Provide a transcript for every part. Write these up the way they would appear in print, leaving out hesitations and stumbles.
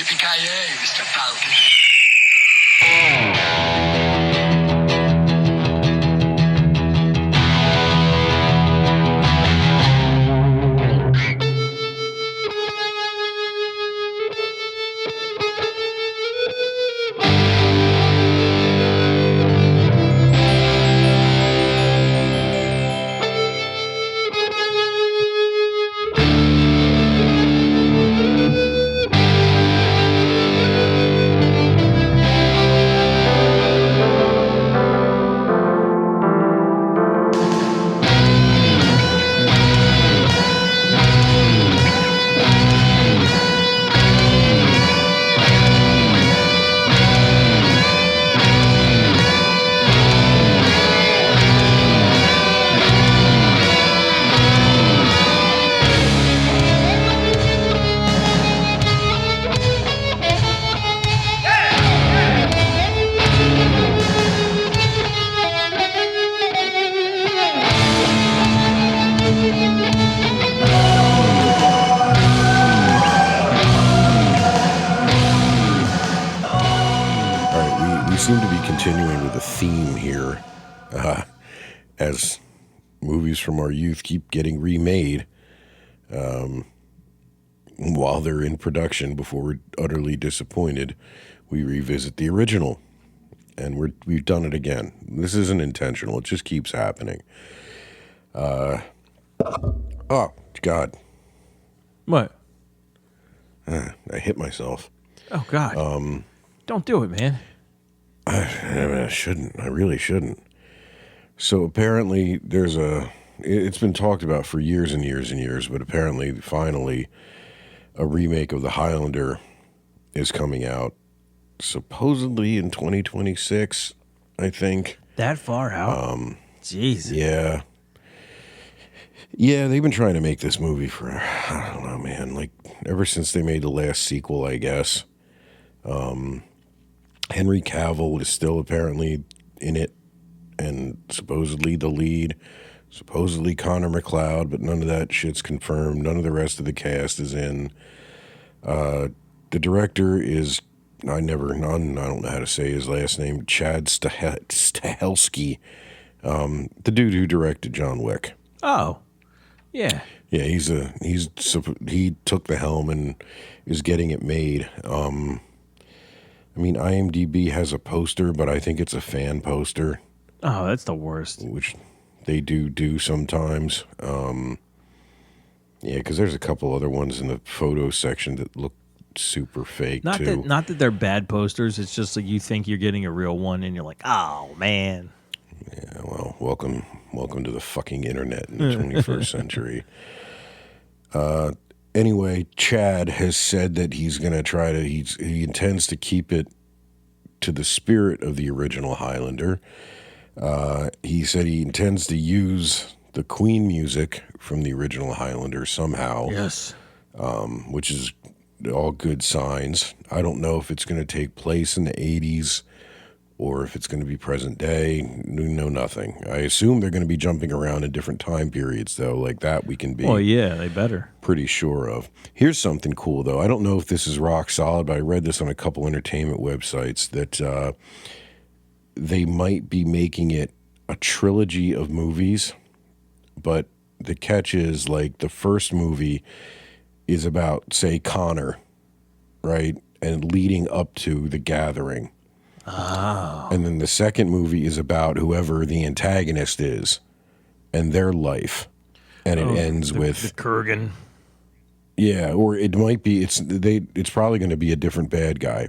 Yipee-Ki-Yay, Mr. Falcon. Seem to be continuing with a theme here as movies from our youth keep getting remade while they're in production. Before we're utterly disappointed, we revisit the original, and we've done it again. This isn't intentional. It just keeps happening. Oh God, what? I hit myself. Oh God, don't do it, man. I shouldn't. I really shouldn't. So apparently it's been talked about for years and years and years, but apparently finally a remake of the Highlander is coming out, supposedly in 2026, I think. That far out? Jeez. Yeah. Yeah, they've been trying to make this movie for, I don't know, man, like ever since they made the last sequel, I guess. Henry Cavill is still apparently in it and supposedly the lead, supposedly Connor McCloud, but none of that shit's confirmed. None of the rest of the cast is in. The director is, I don't know how to say his last name, Chad Stahelski, the dude who directed John Wick. Oh, yeah. Yeah, he took the helm and is getting it made. I mean, IMDb has a poster, but I think it's a fan poster. Oh, that's the worst. Which they do sometimes. Yeah, because there's a couple other ones in the photo section that look super fake, too. Not that they're bad posters. It's just like you think you're getting a real one, and you're like, oh, man. Yeah, well, welcome to the fucking internet in the 21st century. Anyway, Chad has said that he's going to try to, he intends to keep it to the spirit of the original Highlander. He said he intends to use the Queen music from the original Highlander somehow. Yes. Which is all good signs. I don't know if it's going to take place in the 80s or if it's going to be present day. Know nothing. I assume they're going to be jumping around in different time periods, though. Like that we can be. Well, yeah, they better. Pretty sure of. Here's something cool, though. I don't know if this is rock solid, but I read this on a couple entertainment websites that they might be making it a trilogy of movies, but the catch is, like, the first movie is about, say, Connor, right? And leading up to The Gathering. Oh. And then the second movie is about whoever the antagonist is and their life. And it ends with the Kurgan. Yeah, or it might be it's probably going to be a different bad guy.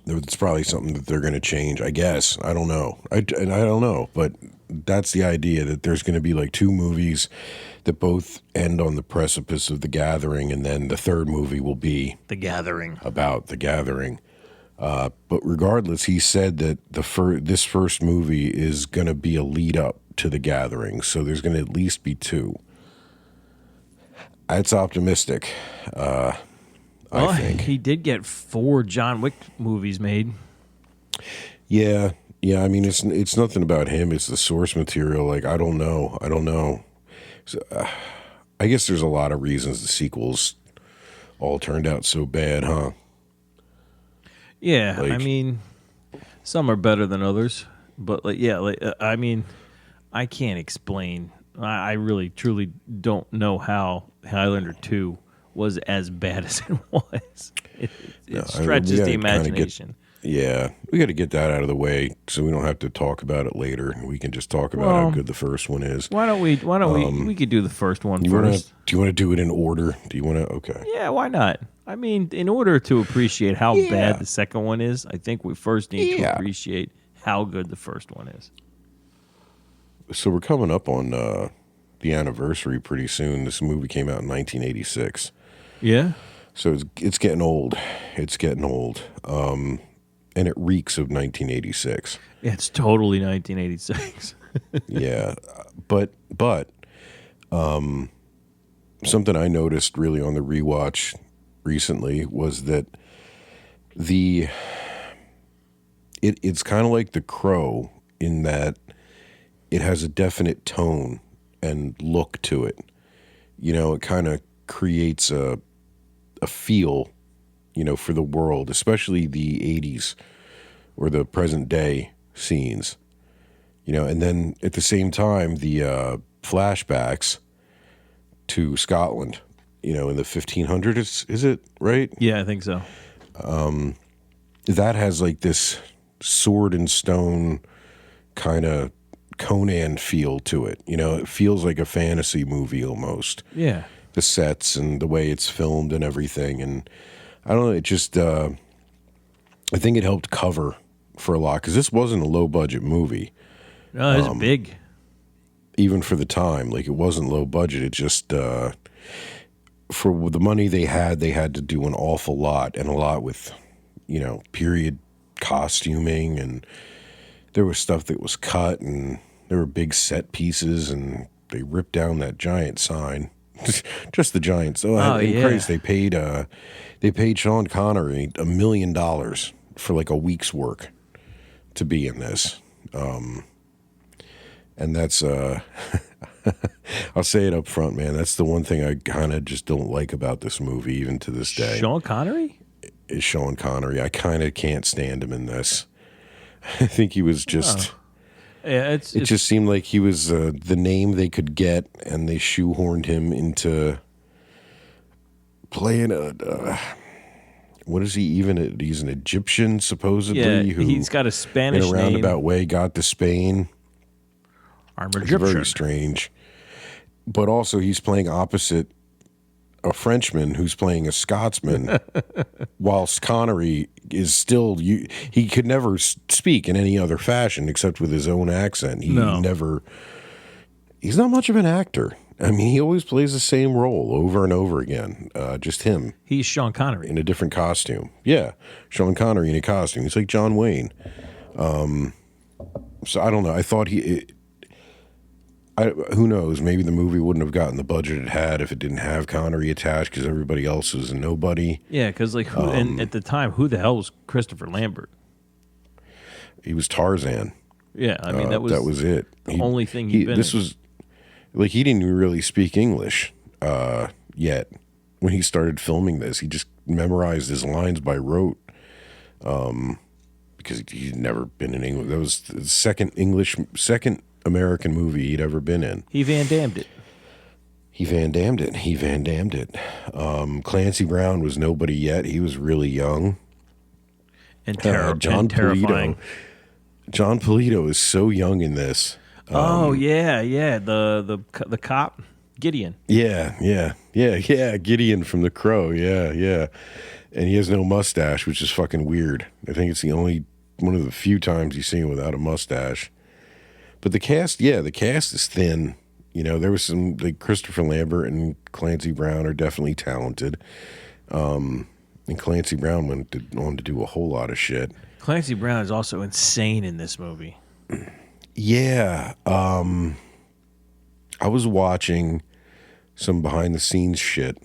It's probably something that they're going to change, I guess. I don't know. I don't know, but that's the idea, that there's going to be like two movies that both end on the precipice of The Gathering, and then the third movie will be The Gathering. About The Gathering. But regardless, he said that this first movie is going to be a lead up to The Gathering, so there's going to at least be two. That's optimistic, I think. He did get 4 John Wick movies made. Yeah. I mean, it's nothing about him. It's the source material. Like, I don't know. So, I guess there's a lot of reasons the sequels all turned out so bad, huh? Yeah, I Like- mean, some are better than others, but I mean, I can't explain. I really, truly don't know how Highlander 2 was as bad as it was. It No, I mean, stretches we the gotta kinda imagination. Yeah, we got to get that out of the way so we don't have to talk about it later. We can just talk about how Well, good the first one is. Why don't we? We could do the first one Do first. you want to do it in order? Do you want to? Okay. Yeah, why not? I mean, in order to appreciate how Yeah. bad the second one is, I think we first need to Yeah. appreciate how good the first one is. So we're coming up on the anniversary pretty soon. This movie came out in 1986. Yeah. So it's getting old. It's getting old. And it reeks of 1986. It's totally 1986. Yeah. But something I noticed really on the rewatch recently was that it's kind of like The Crow in that it has a definite tone and look to it. You know, it kind of creates a feel, you know, for the world, especially the 80s or the present day scenes. You know, and then at the same time, the flashbacks to Scotland, you know, in the 1500s, is it right? Yeah, I think so. That has like this sword and stone kind of Conan feel to it. You know, it feels like a fantasy movie almost. Yeah. The sets and the way it's filmed and everything. And I don't know, it just, I think it helped cover for a lot because this wasn't a low budget movie. No, it's big. Even for the time, like it wasn't low budget. It just, for the money they had to do an awful lot and a lot with, you know, period costuming, and there was stuff that was cut, and there were big set pieces, and they ripped down that giant sign. Just the giant. So in Christ, they paid Sean Connery $1 million for like a week's work to be in this. And that's I'll say it up front, man. That's the one thing I kind of just don't like about this movie, even to this day. Sean Connery? Is Sean Connery. I kind of can't stand him in this. I think he was just. Yeah, It just seemed like he was the name they could get, and they shoehorned him into playing a. What is he even? He's an Egyptian, supposedly. yeah. Who, He's got a Spanish in a name. roundabout way, got to Spain. I'm It's Egyptian. very strange. But also, he's playing opposite a Frenchman who's playing a Scotsman, whilst Connery is still he could never speak in any other fashion except with his own accent. He's not much of an actor. I mean, he always plays the same role over and over again. Just him He's Sean Connery. in a different costume. Yeah, Sean Connery in a costume. He's like John Wayne. So I don't know. I thought who knows? Maybe the movie wouldn't have gotten the budget it had if it didn't have Connery attached, because everybody else was a nobody. Yeah, because like, and at the time, who the hell was Christopher Lambert? He was Tarzan. Yeah, I mean that was it. the only thing he'd been This in. was like he didn't really speak English yet when he started filming this. He just memorized his lines by rote because he'd never been in England. That was the second American movie he'd ever been in. He Van Dammed it. He Van Dammed it. Clancy Brown was nobody yet. He was really young. And, John terrifying. Polito. John Polito is so young in this. Oh yeah. The cop Gideon. Yeah. Gideon from The Crow. Yeah. And he has no mustache, which is fucking weird. I think it's one of the few times you see him without a mustache. But the cast is thin. You know, there was some, like Christopher Lambert and Clancy Brown are definitely talented. And Clancy Brown went on to do a whole lot of shit. Clancy Brown is also insane in this movie. Yeah. I was watching some behind the scenes shit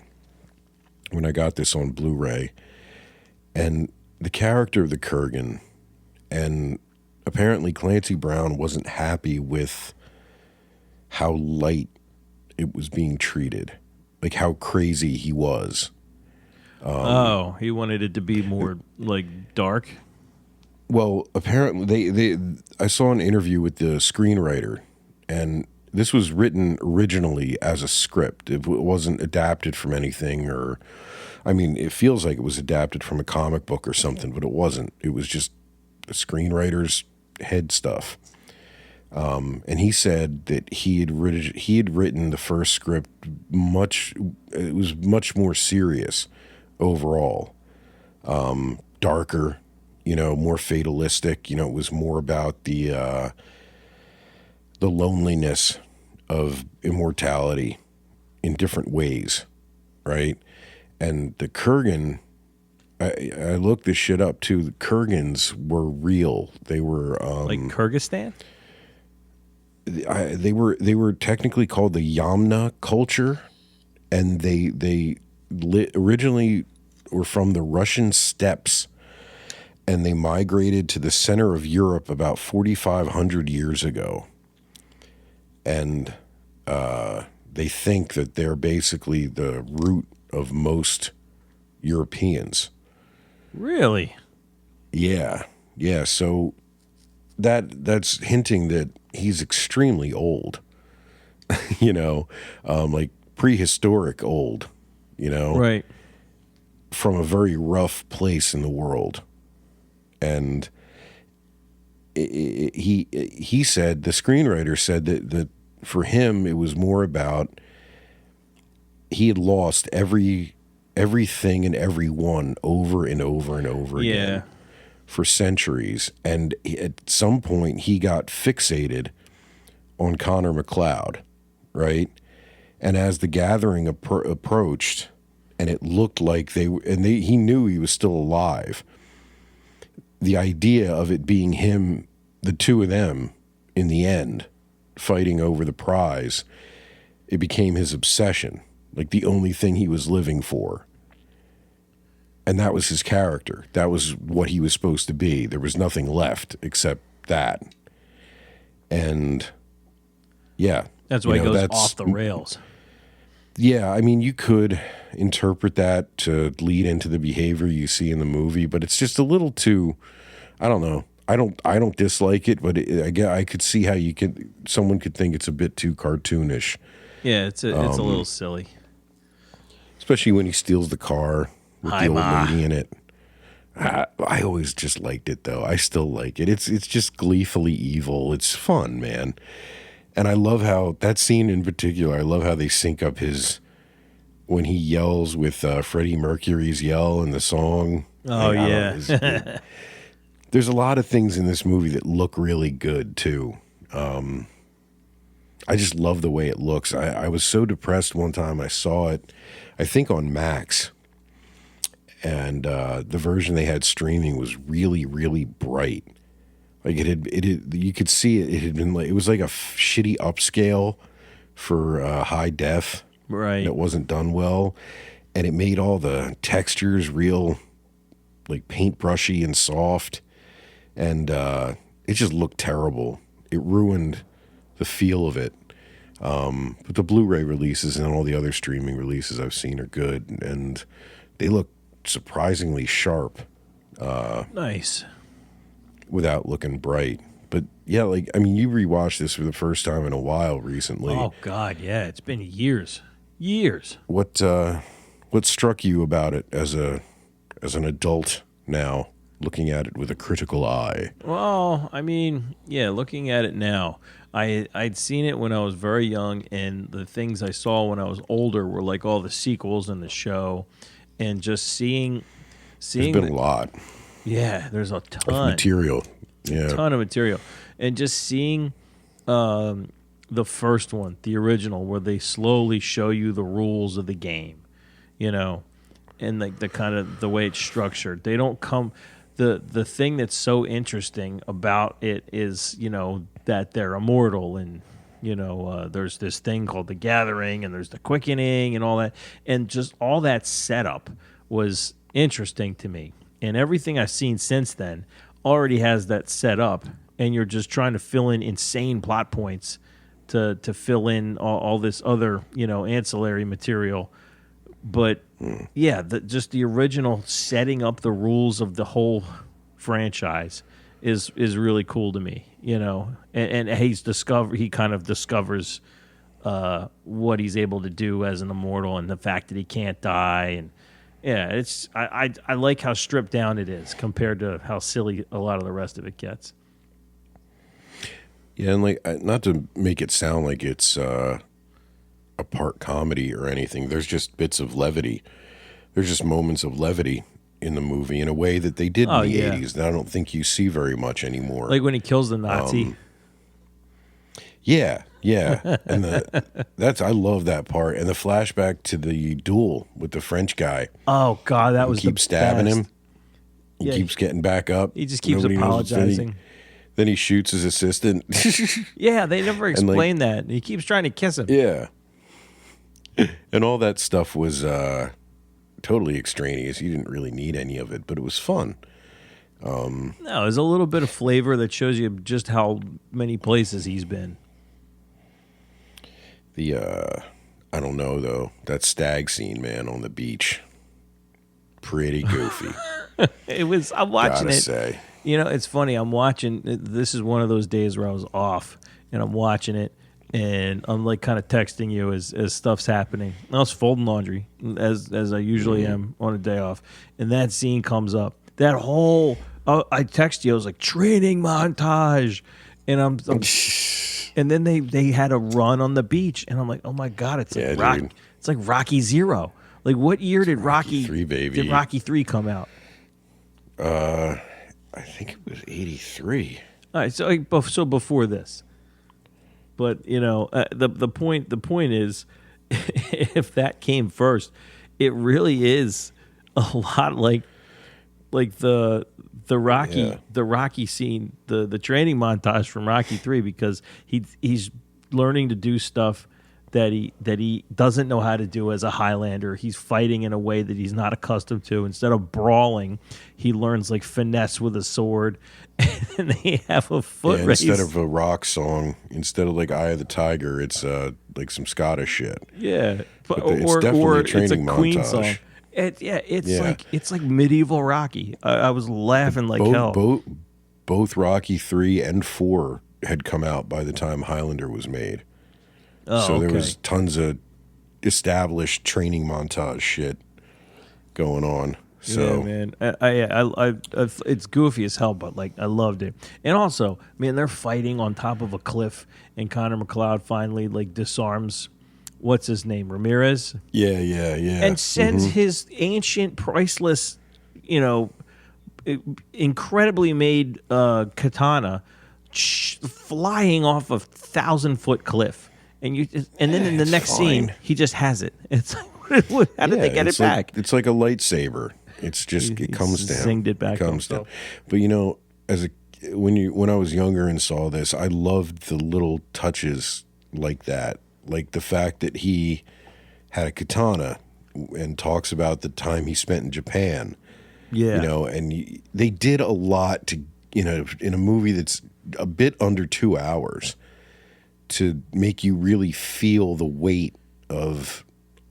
when I got this on Blu-ray, and the character of the Kurgan, and apparently Clancy Brown wasn't happy with how light it was being treated, like how crazy he was. Oh, he wanted it to be more like dark. Well, apparently I saw an interview with the screenwriter, and this was written originally as a script. It wasn't adapted from anything, or I mean, it feels like it was adapted from a comic book or something, but it wasn't. It was just the screenwriter's head stuff. And he said that he had written the first script it was much more serious overall, darker, more fatalistic. It was more about the loneliness of immortality in different ways, right? And the Kurgan, I looked this shit up too. The Kurgans were real. They were Like Kyrgyzstan? they were technically called the Yamna culture, and they originally were from the Russian steppes, and they migrated to the center of Europe about 4,500 years ago. And they think that they're basically the root of most Europeans. Really? Yeah. So that's hinting that he's extremely old. Like prehistoric old. Right. From a very rough place in the world. And he said, the screenwriter said that for him it was more about he had lost everything and everyone over and over and over again for centuries, and at some point he got fixated on Connor McCloud, right? And as the gathering approached, and it looked like he knew he was still alive. The idea of it being him, the two of them, in the end, fighting over the prize, it became his obsession, like the only thing he was living for. And that was his character. That was what he was supposed to be. There was nothing left except that. And yeah. That's why he goes off the rails. Yeah, I mean, you could interpret that to lead into the behavior you see in the movie, but it's just a little too, I don't know. I don't dislike it, but I could see how someone could think it's a bit too cartoonish. Yeah, it's a little silly. Especially when he steals the car with Hi, the old Ma. lady in it. I always just liked it, though. I still like it. It's just gleefully evil. It's fun, man. And I love how, that scene in particular, I love how they sync up when he yells with Freddie Mercury's yell in the song. Oh, yeah. There's a lot of things in this movie that look really good, too. I just love the way it looks. I was so depressed one time I saw it, I think on Max. And the version they had streaming was really, really bright. Like you could see it. It had been it was like a shitty upscale for high def. Right. And it wasn't done well, and it made all the textures real, like paintbrushy and soft, and it just looked terrible. It ruined the feel of it. But the Blu-ray releases and all the other streaming releases I've seen are good, and they look surprisingly sharp. Nice. Without looking bright. But yeah, like, I mean, you rewatched this for the first time in a while recently. Oh God, yeah, it's been years. What struck you about it as an adult now, looking at it with a critical eye? Well, I mean, yeah, looking at it now, I'd seen it when I was very young, and the things I saw when I was older were like all the sequels in the show, and just seeing. There's been a lot. Yeah, there's a ton of material. Yeah, a ton of material, and just seeing the first one, the original, where they slowly show you the rules of the game, and like the kind of the way it's structured. They don't come. The thing that's so interesting about it is that they're immortal, and there's this thing called the Gathering, and there's the Quickening, and all that, and just all that setup was interesting to me. And everything I've seen since then already has that set up, and you're just trying to fill in insane plot points to fill in all this other, ancillary material But yeah, just the original setting up the rules of the whole franchise is really cool to me, and he kind of discovers what he's able to do as an immortal, and the fact that he can't die, and yeah, I like how stripped down it is compared to how silly a lot of the rest of it gets. Yeah, and not to make it sound like it's a part comedy or anything. There's just bits of levity. There's just moments of levity in the movie in a way that they did in the 80s that I don't think you see very much anymore. Like when he kills the Nazi. Yeah, and I love that part, and the flashback to the duel with the French guy. Oh God, that was keeps stabbing best. him. He keeps getting back up. He just keeps Nobody knows apologizing. Then he shoots his assistant. Yeah, they never explain that. He keeps trying to kiss him. Yeah, and all that stuff was totally extraneous. You didn't really need any of it, but it was fun. No, there's a little bit of flavor that shows you just how many places he's been. I don't know though. That stag scene, man, on the beach, pretty goofy. I'm watching Gotta it. say. It's funny. I'm watching. This is one of those days where I was off, and I'm watching it, and I'm like kind of texting you as stuff's happening. I was folding laundry as I usually am on a day off, and that scene comes up. That whole I text you. I was like training montage, and I'm and then they had a run on the beach, and I'm like, oh my God, it's like Rocky. It's like Rocky Zero. Like what year did Rocky 3, baby. Did Rocky 3 come out? I think it was 83. All right, so before this, but the point is, if that came first, it really is a lot like the Rocky scene, the training montage from Rocky 3, because he's learning to do stuff that he doesn't know how to do as a Highlander. He's fighting in a way that he's not accustomed to. Instead of brawling, he learns like finesse with a sword, and they have a foot race. Instead of a rock song, instead of like Eye of the Tiger, it's like some Scottish shit. Yeah, it's definitely a training Queen montage. song. It's like medieval Rocky. I was laughing like hell. Both Rocky 3 and 4 had come out by the time Highlander was made. Oh, so there was tons of established training montage shit going on. So yeah, man, I it's goofy as hell, but like I loved it. And also, man, they're fighting on top of a cliff, and Connor McCloud finally like disarms what's his name, Ramirez. Yeah. And sends his ancient, priceless, incredibly made katana flying off a 1,000-foot cliff. And then in the next scene, he just has it. It's like, how did they get it back? It's like a lightsaber. It's just it comes to him. Zinged it back. It comes to him. But when I was younger and saw this, I loved the little touches like that, like the fact that he had a katana and talks about the time he spent in Japan. Yeah, and they did a lot to in a movie that's a bit under 2 hours, to make you really feel the weight of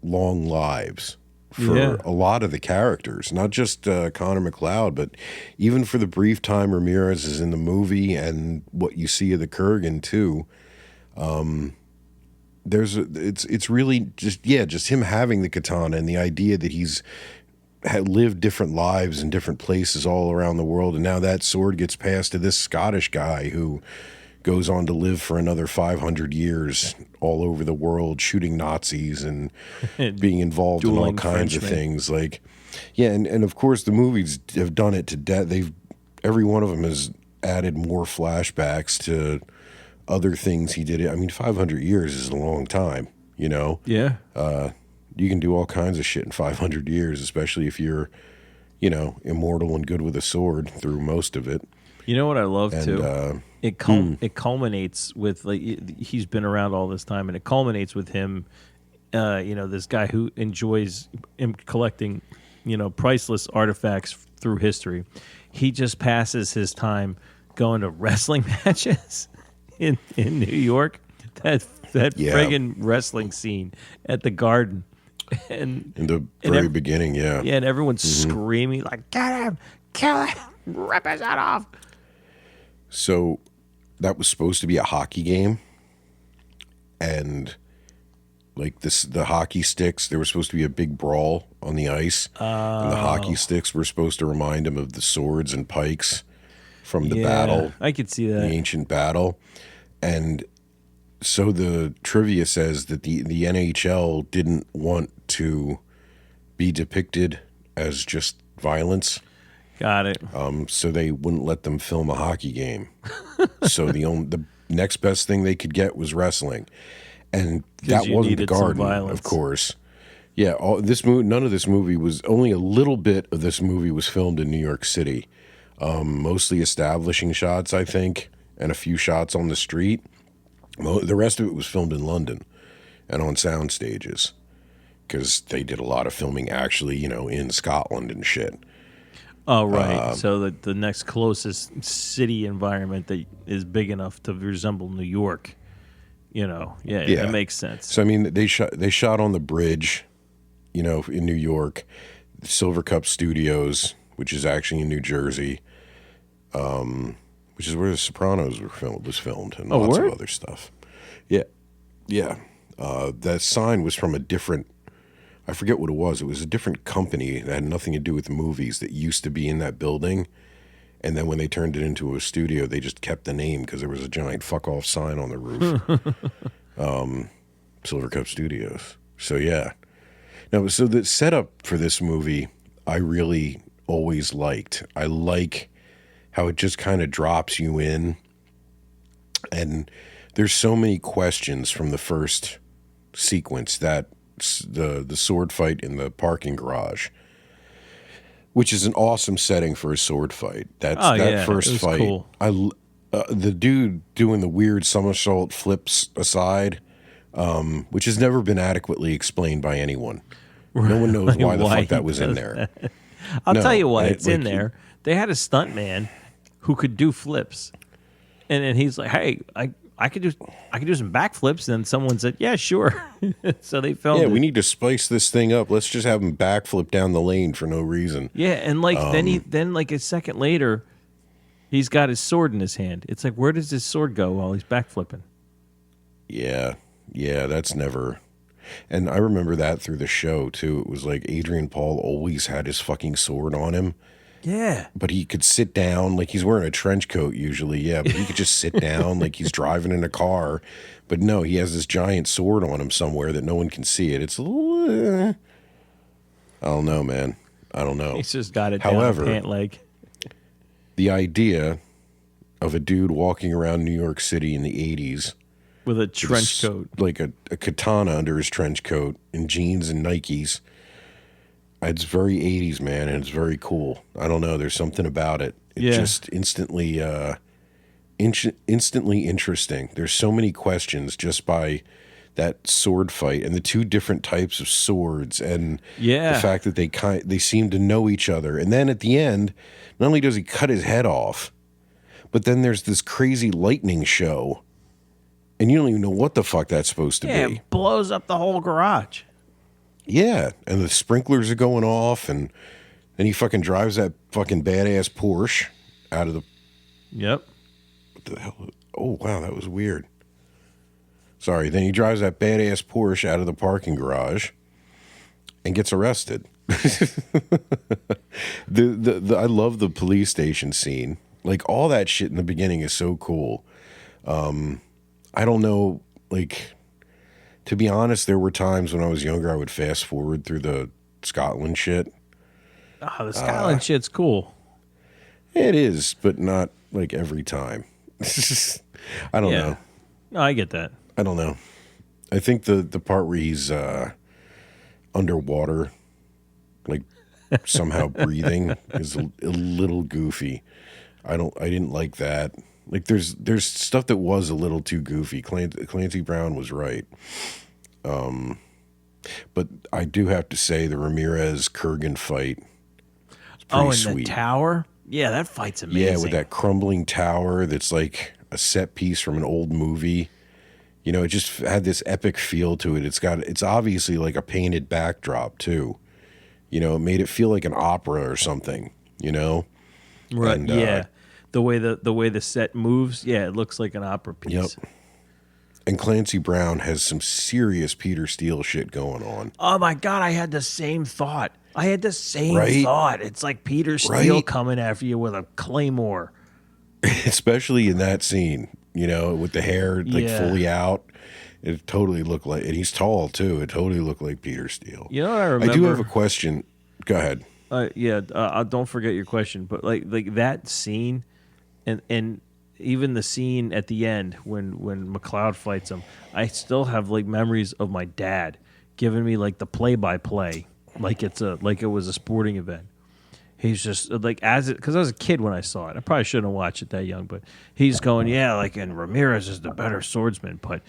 long lives for a lot of the characters, not just Connor McCloud, but even for the brief time Ramirez is in the movie and what you see of the Kurgan too. It's really just him having the katana and the idea that he's had lived different lives in different places all around the world, and now that sword gets passed to this Scottish guy who goes on to live for another 500 years all over the world, shooting Nazis and being involved in all kinds of things. Like, and of course the movies have done it to death. Every one of them has added more flashbacks to other things he did. I mean, 500 years is a long time, Yeah. You can do all kinds of shit in 500 years, especially if you're, immortal and good with a sword through most of it. You know what I love too? It culminates with he's been around all this time, and it culminates with him, this guy who enjoys collecting, priceless artifacts through history. He just passes his time going to wrestling matches in New York. That friggin' wrestling scene at the Garden and In the and very beginning, yeah. yeah, and everyone's screaming like, "Get him! Kill him! Rip his head off!" So that was supposed to be a hockey game, and like the hockey sticks, there was supposed to be a big brawl on the ice, and the hockey sticks were supposed to remind him of the swords and pikes from the battle, I could see the that. ancient battle. And so the trivia says that the NHL didn't want to be depicted as just violence. Got it. So they wouldn't let them film a hockey game. So the next best thing they could get was wrestling, and that you wasn't the needed some Garden, violence. of course. Yeah, none of this movie was. Only a little bit of this movie was filmed in New York City, mostly establishing shots, I think, and a few shots on the street. The rest of it was filmed in London and on sound stages, because they did a lot of filming actually, in Scotland and shit. Oh, right. So the next closest city environment that is big enough to resemble New York, yeah, that makes sense. So I mean, they shot on the bridge, in New York, Silver Cup Studios, which is actually in New Jersey, which is where The Sopranos was filmed, and lots of other stuff. Yeah, yeah. That sign was from a different. I forget what it was. It was a different company that had nothing to do with movies that used to be in that building. And then when they turned it into a studio, they just kept the name because there was a giant fuck off sign on the roof. Silver Cup Studios. So, yeah. Now, so the setup for this movie, I really always liked. I like how it just kind of drops you in. And there's so many questions from the first sequence that the sword fight in the parking garage, which is an awesome setting for a sword fight. That first fight, cool. The dude doing the weird somersault flips aside, which has never been adequately explained by anyone. No one knows why the fuck that was in there. I'll tell you why it's in there. They had a stunt man who could do flips, and he's like, "Hey, I could do some backflips." And someone said, "Yeah, sure." So they filmed. Yeah, we need to spice this thing up. Let's just have him backflip down the lane for no reason. Yeah, and then a second later, he's got his sword in his hand. It's like, where does his sword go while he's backflipping? Yeah, that's never. And I remember that through the show too. It was like Adrian Paul always had his fucking sword on him. Yeah. But he could sit down, like he's wearing a trench coat usually, yeah, but he could just sit down like he's driving in a car. But no, he has this giant sword on him somewhere that no one can see it. It's a little, I don't know, man. I don't know. He's just got it down pant leg. The idea of a dude walking around New York City in the 80s with a trench coat. Like a katana under his trench coat and jeans and Nikes. It's very 80s, man, and it's very cool. I don't know. There's something about it. It's just instantly interesting. There's so many questions just by that sword fight and the two different types of swords and the fact that they seem to know each other. And then at the end, not only does he cut his head off, but then there's this crazy lightning show, and you don't even know what the fuck that's supposed to be. It blows up the whole garage. Yeah, and the sprinklers are going off, and then he fucking drives that fucking badass Porsche out of the... Yep. What the hell? Oh, wow, that was weird. Sorry, then he drives that badass Porsche out of the parking garage and gets arrested. I love the police station scene. Like, all that shit in the beginning is so cool. I don't know, like... To be honest, there were times when I was younger I would fast forward through the Scotland shit. Oh, the Scotland shit's cool. It is, but not like every time. I don't know. No, I get that. I don't know. I think the part where he's underwater, like somehow breathing, is a little goofy. I didn't like that. Like there's stuff that was a little too goofy. Clancy Brown was right. But I do have to say the Ramirez Kurgan fight is pretty sweet. The tower? Yeah, that fight's amazing. Yeah, with that crumbling tower that's like a set piece from an old movie. You know, it just had this epic feel to it. It's obviously like a painted backdrop too. You know, it made it feel like an opera or something, you know? Right. And, yeah. The way the set moves, yeah, it looks like an opera piece. Yep. And Clancy Brown has some serious Peter Steele shit going on. Oh my God, I had the same thought. Right? Thought. It's like Peter Steele Right? coming after you with a claymore. Especially in that scene, you know, with the hair like Yeah. fully out. It totally looked like, and he's tall too. It totally looked like Peter Steele. You know what I remember? I do have a question. Go ahead. Don't forget your question. But like that scene, and even the scene at the end when McCloud fights him, I still have like memories of my dad giving me like the play-by-play, like it was a sporting event. He's just like because I was a kid when I saw it. I probably shouldn't have watched it that young, but he's going, yeah, like, and Ramirez is the better swordsman, but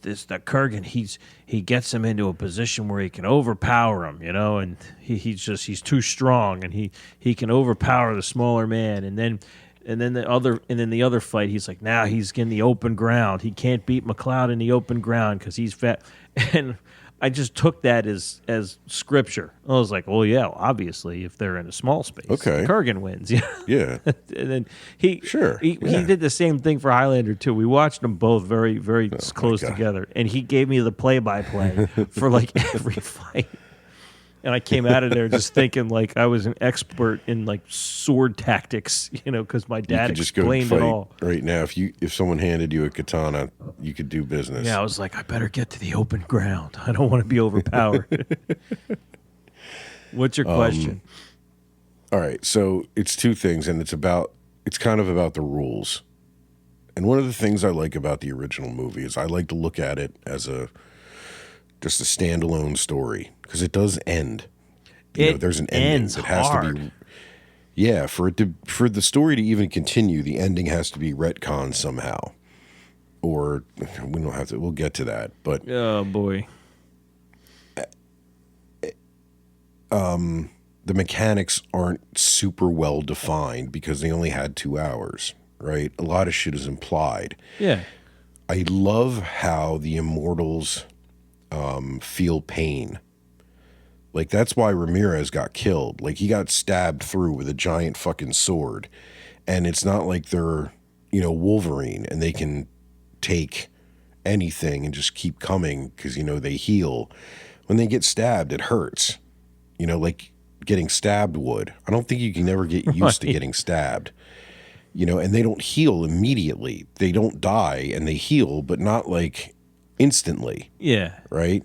the Kurgan, he gets him into a position where he can overpower him, you know, and he's too strong, and he can overpower the smaller man, and then the other fight, he's like, now he's in the open ground. He can't beat McCloud in the open ground because he's fat. And I just took that as scripture. I was like, well, yeah, obviously, if they're in a small space, Okay. Kurgan wins. Yeah. And then he did the same thing for Highlander too. We watched them both very, very close God. together, and he gave me the play-by-play for like every fight. And I came out of there just thinking like I was an expert in like sword tactics, you know, because my You dad could just go explained fight it all. right now. If someone handed you a katana, you could do business. Yeah, I was like, I better get to the open ground. I don't want to be overpowered. What's your question? All right, so it's two things, and it's kind of about the rules. And one of the things I like about the original movie is I like to look at it as just a standalone story, because it does end. You know, there's an ending. Ends It has hard. to be. Yeah, for the story to even continue, the ending has to be retconned somehow, or we don't have to. We'll get to that, but Oh boy. the mechanics aren't super well defined because they only had 2 hours, right? A lot of shit is implied. Yeah. I love how the immortals feel pain. Like, that's why Ramirez got killed. Like, he got stabbed through with a giant fucking sword. And it's not like they're, you know, Wolverine and they can take anything and just keep coming because, you know, they heal. When they get stabbed, it hurts. You know, like getting stabbed would. I don't think you can ever get used to Right. getting stabbed. You know, and they don't heal immediately. They don't die and they heal, but not like instantly, Yeah. right?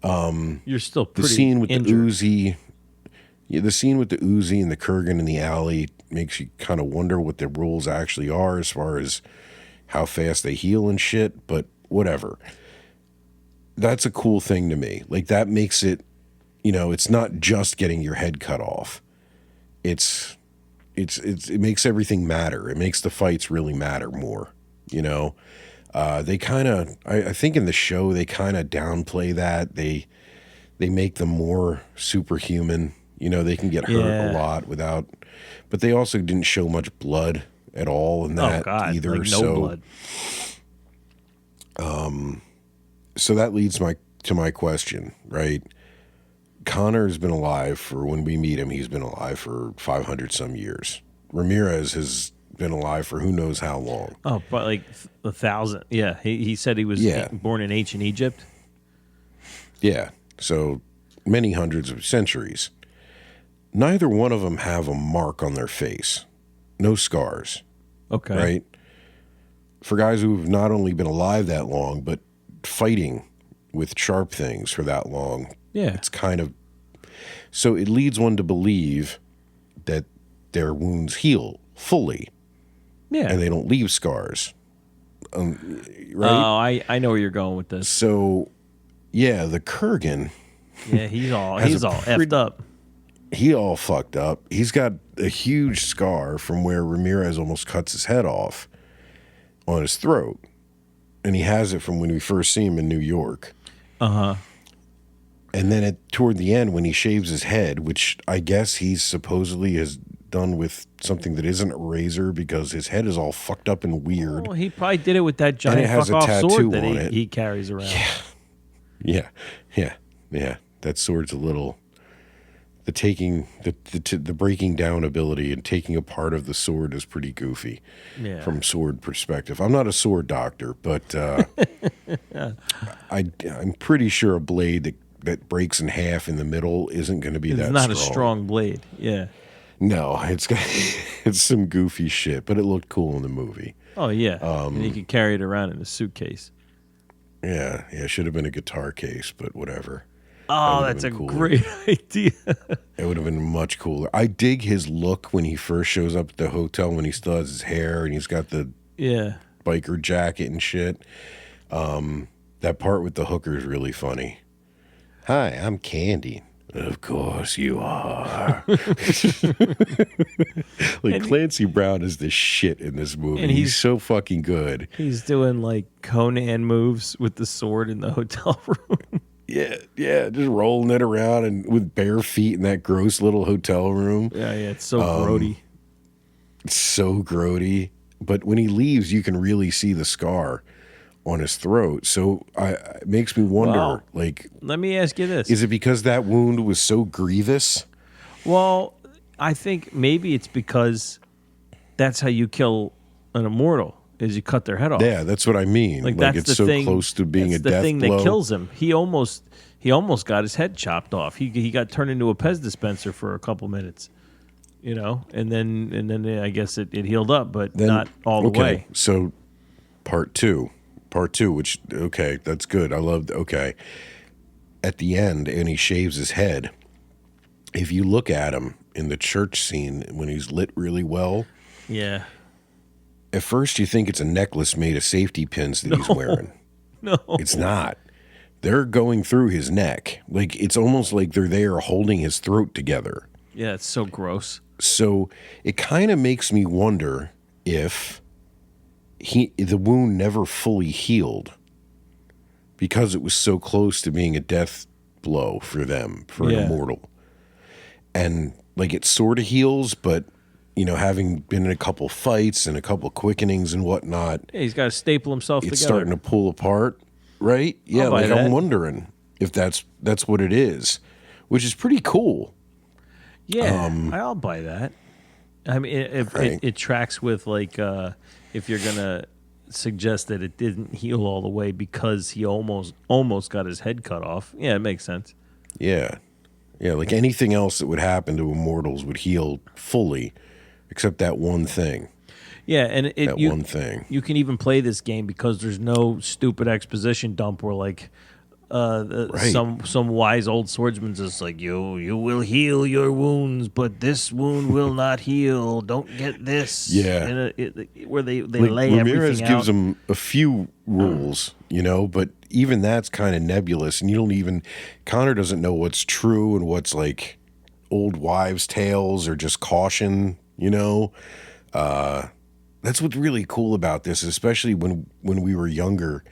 You're still The pretty scene with injured. the Uzi, the scene with the Uzi and the Kurgan in the alley makes you kind of wonder what the rules actually are as far as how fast they heal and shit, but whatever. That's a cool thing to me. Like, that makes it, you know, it's not just getting your head cut off. It makes everything matter. It makes the fights really matter more, you know? They kind of, I think in the show, they kind of downplay that. They make them more superhuman. You know, they can get hurt a lot without, but they also didn't show much blood at all in that Oh God, either. like no blood. So that leads to my question, right? Connor's been alive for, when we meet him, he's been alive for 500 some years. Ramirez has been alive for who knows how long. Oh, but like 1,000. Yeah, he said he was born in ancient Egypt. Yeah, so many hundreds of centuries. Neither one of them have a mark on their face. No scars, Okay. right? For guys who've not only been alive that long, but fighting with sharp things for that long, Yeah. it's kind of... So it leads one to believe that their wounds heal fully Yeah. and they don't leave scars, right? Oh, I know where you're going with this. So, yeah, the Kurgan... Yeah, he's all Has a effed up. He all fucked up. He's got a huge scar from where Ramirez almost cuts his head off on his throat. And he has it from when we first see him in New York. Uh-huh. And then toward the end, when he shaves his head, which I guess he's supposedly has done with something that isn't a razor because his head is all fucked up and weird. Well, he probably did it with that giant it has fuck a off sword tattoo that on it. he carries around. Yeah. That sword's a little. The breaking down ability and taking a part of the sword is pretty goofy from sword perspective. I'm not a sword doctor, but I'm pretty sure a blade that breaks in half in the middle isn't going to be that strong. It's not a strong blade. Yeah. No, it's some goofy shit, but it looked cool in the movie. Oh, yeah. And he could carry it around in a suitcase. Yeah, it should have been a guitar case, but whatever. Oh, that's a great idea. It would have been much cooler. I dig his look when he first shows up at the hotel when he still has his hair and he's got the biker jacket and shit. That part with the hooker is really funny. Hi, I'm Candy. Of course you are. Clancy Brown is the shit in this movie. And he's so fucking good. He's doing like Conan moves with the sword in the hotel room. Yeah, just rolling it around and with bare feet in that gross little hotel room. Yeah, it's so grody. It's so grody. But when he leaves, you can really see the scar on his throat. So it makes me wonder, let me ask you this. Is it because that wound was so grievous? Well, I think maybe it's because that's how you kill an immortal. Is you cut their head off? Yeah, that's what I mean. That's it's so close to being a death blow. That's the thing that kills him. He almost got his head chopped off. He got turned into a Pez dispenser for a couple minutes, and then I guess it healed up, but not all the way. So, part two, which that's good. I loved. At the end, and he shaves his head. If you look at him in the church scene when he's lit really well, yeah. At first, you think it's a necklace made of safety pins that he's wearing. No. It's not. They're going through his neck. It's almost like they're there holding his throat together. Yeah, it's so gross. So it kind of makes me wonder if the wound never fully healed because it was so close to being a death blow for them, for an immortal. And, it sort of heals, but... having been in a couple fights and a couple quickenings and whatnot, he's got to staple himself together. It's starting to pull apart, right? Yeah, I'm wondering if that's what it is, which is pretty cool. Yeah, I'll buy that. I mean, it tracks with if you're gonna suggest that it didn't heal all the way because he almost got his head cut off. Yeah, it makes sense. Yeah, anything else that would happen to immortals would heal fully. Except that one thing. Yeah, and one thing. You can even play this game because there's no stupid exposition dump where some wise old swordsman's just like, you will heal your wounds, but this wound will not heal. Don't get this. Yeah. Where they lay Ramirez everything out. Gives them a few rules, but even that's kind of nebulous, and Connor doesn't know what's true and what's old wives' tales or just caution. That's what's really cool about this, especially when we were younger.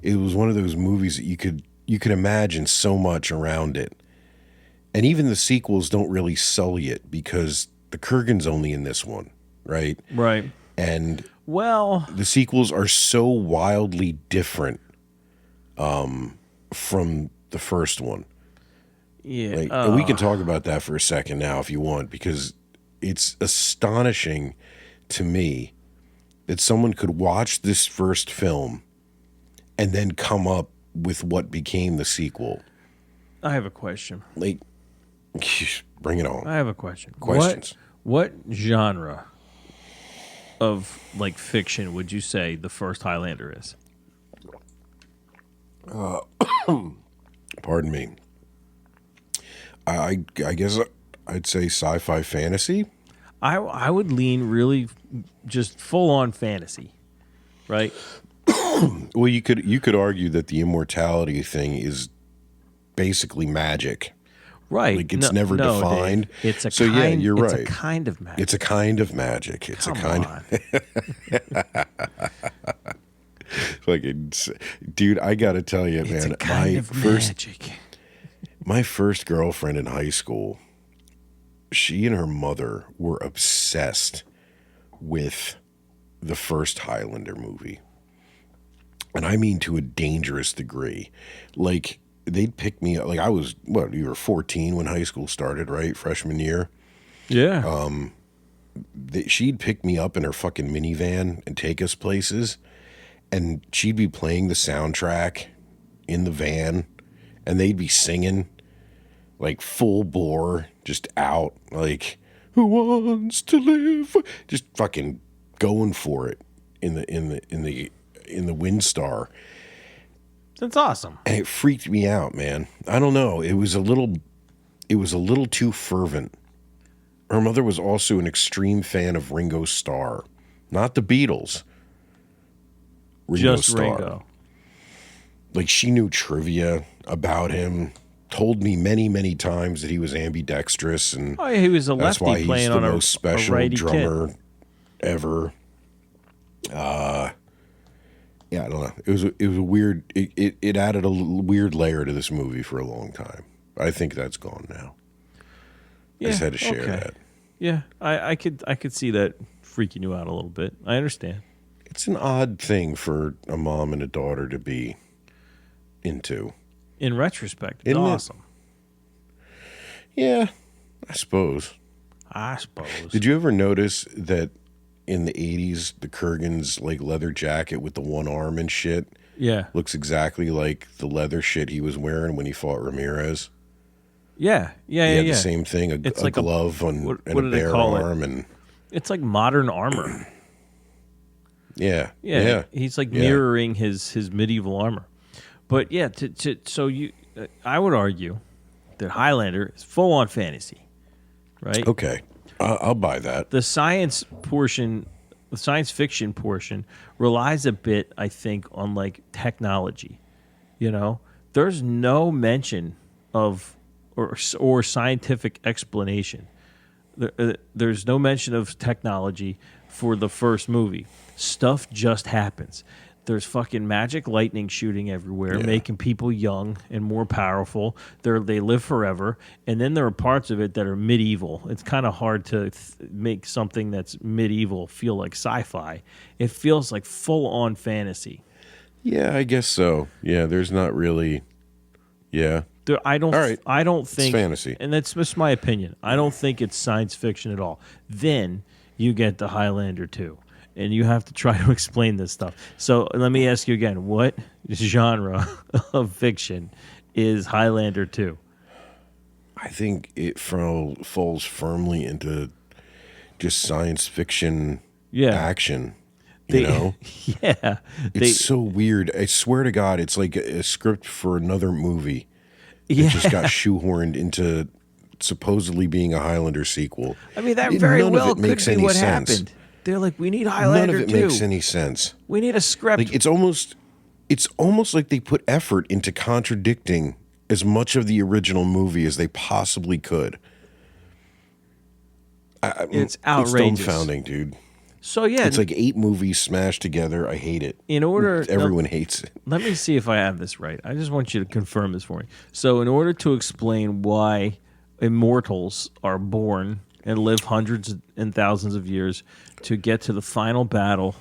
It was one of those movies that you could imagine so much around it, and even the sequels don't really sully it because the Kurgan's only in this one, right? Right. And the sequels are so wildly different from the first one. Yeah, and we can talk about that for a second now if you want, because it's astonishing to me that someone could watch this first film and then come up with what became the sequel. I have a question. Bring it on. I have a question. Questions. What genre of fiction would you say the first Highlander is? Pardon me. I guess I'd say sci-fi fantasy. I would lean really just full on fantasy, right? Well, you could argue that the immortality thing is basically magic, right? It's never defined. It's a so kind, yeah, you're right. It's a kind of magic. It's a kind of magic. It's Come a kind. on. Dude, I got to tell you, it's man, a kind of magic. My first girlfriend in high school, she and her mother were obsessed with the first Highlander movie. And I mean to a dangerous degree. Like, they'd pick me up. Like, I was, you were 14 when high school started, right? Freshman year. Yeah. She'd pick me up in her fucking minivan and take us places. And she'd be playing the soundtrack in the van. And they'd be singing, like, full bore, just out. Like, who wants to live? Just fucking going for it in the Windstar. That's awesome. And it freaked me out, man. I don't know. It was a little too fervent. Her mother was also an extreme fan of Ringo Starr, not the Beatles. Just Ringo. Like, she knew trivia about him. Told me many, many times that he was ambidextrous, and oh, yeah, he was a that's lefty why he's playing the on most special righty drummer kit. ever. Yeah, I don't know. It was a weird. It added a weird layer to this movie for a long time. I think that's gone now. Yeah, I just had to share that. Yeah, I could see that freaking you out a little bit. I understand. It's an odd thing for a mom and a daughter to be into. In retrospect, it's Isn't it? awesome. Yeah, I suppose. Did you ever notice that in the 80s, the Kurgan's like leather jacket with the one arm and shit looks exactly like the leather shit he was wearing when he fought Ramirez? Yeah. He had the same thing, a like a- glove and what a do they bare call it? arm. And It's like modern armor. yeah. He's like mirroring his medieval armor. But yeah, so you, I would argue that Highlander is full on fantasy, right? Okay, I'll buy that. The science portion, the science fiction portion, relies a bit, I think, on like technology. You know, there's no mention of or scientific explanation. There's no mention of technology for the first movie. Stuff just happens. There's fucking magic lightning shooting everywhere, making people young and more powerful. They live forever. And then there are parts of it that are medieval. It's kind of hard to make something that's medieval feel like sci-fi. It feels like full-on fantasy. Yeah, I guess so. Yeah, there's not really. Yeah. I don't think it's fantasy. And that's just my opinion. I don't think it's science fiction at all. Then you get the Highlander 2. And you have to try to explain this stuff. So let me ask you again, what genre of fiction is Highlander 2? I think it falls firmly into just science fiction action. You know? Yeah. It's so weird. I swear to God, it's like a script for another movie. It just got shoehorned into supposedly being a Highlander sequel. I mean, that very None well of it could makes be any what sense. happened. They're like, we need Highlander 2. None of it makes any sense. We need a script. Like, it's almost like they put effort into contradicting as much of the original movie as they possibly could. It's outrageous. It's dumbfounding, dude. So yeah, it's like 8 movies smashed together. I hate it. Everyone hates it. Let me see if I have this right. I just want you to confirm this for me. So in order to explain why immortals are born and live hundreds and thousands of years to get to the final battle,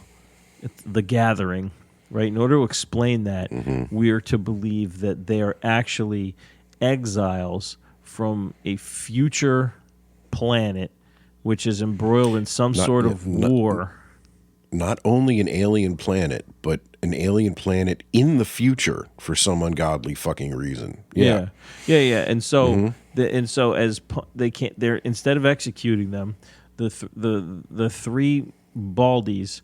the gathering, right? In order to explain that, we are to believe that they are actually exiles from a future planet which is embroiled in some sort of war. Not only an alien planet, but an alien planet in the future for some ungodly fucking reason. Yeah. And so, they can't. They're instead of executing them, the 3 Baldies